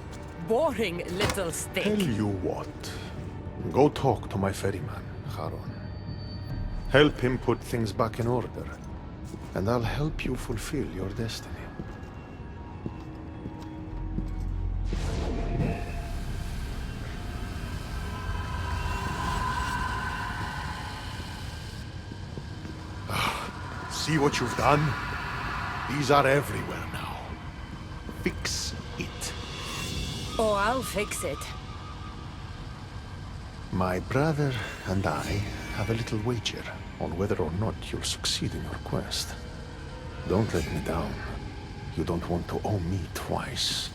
Speaker 2: boring little stick.
Speaker 20: Tell you what. Go talk to my ferryman, Charon. Help him put things back in order, and I'll help you fulfill your destiny. See what you've done? These are everywhere now. Fix it.
Speaker 2: Oh, I'll fix it.
Speaker 20: My brother and I have a little wager on whether or not you'll succeed in your quest. Don't let me down. You don't want to owe me twice.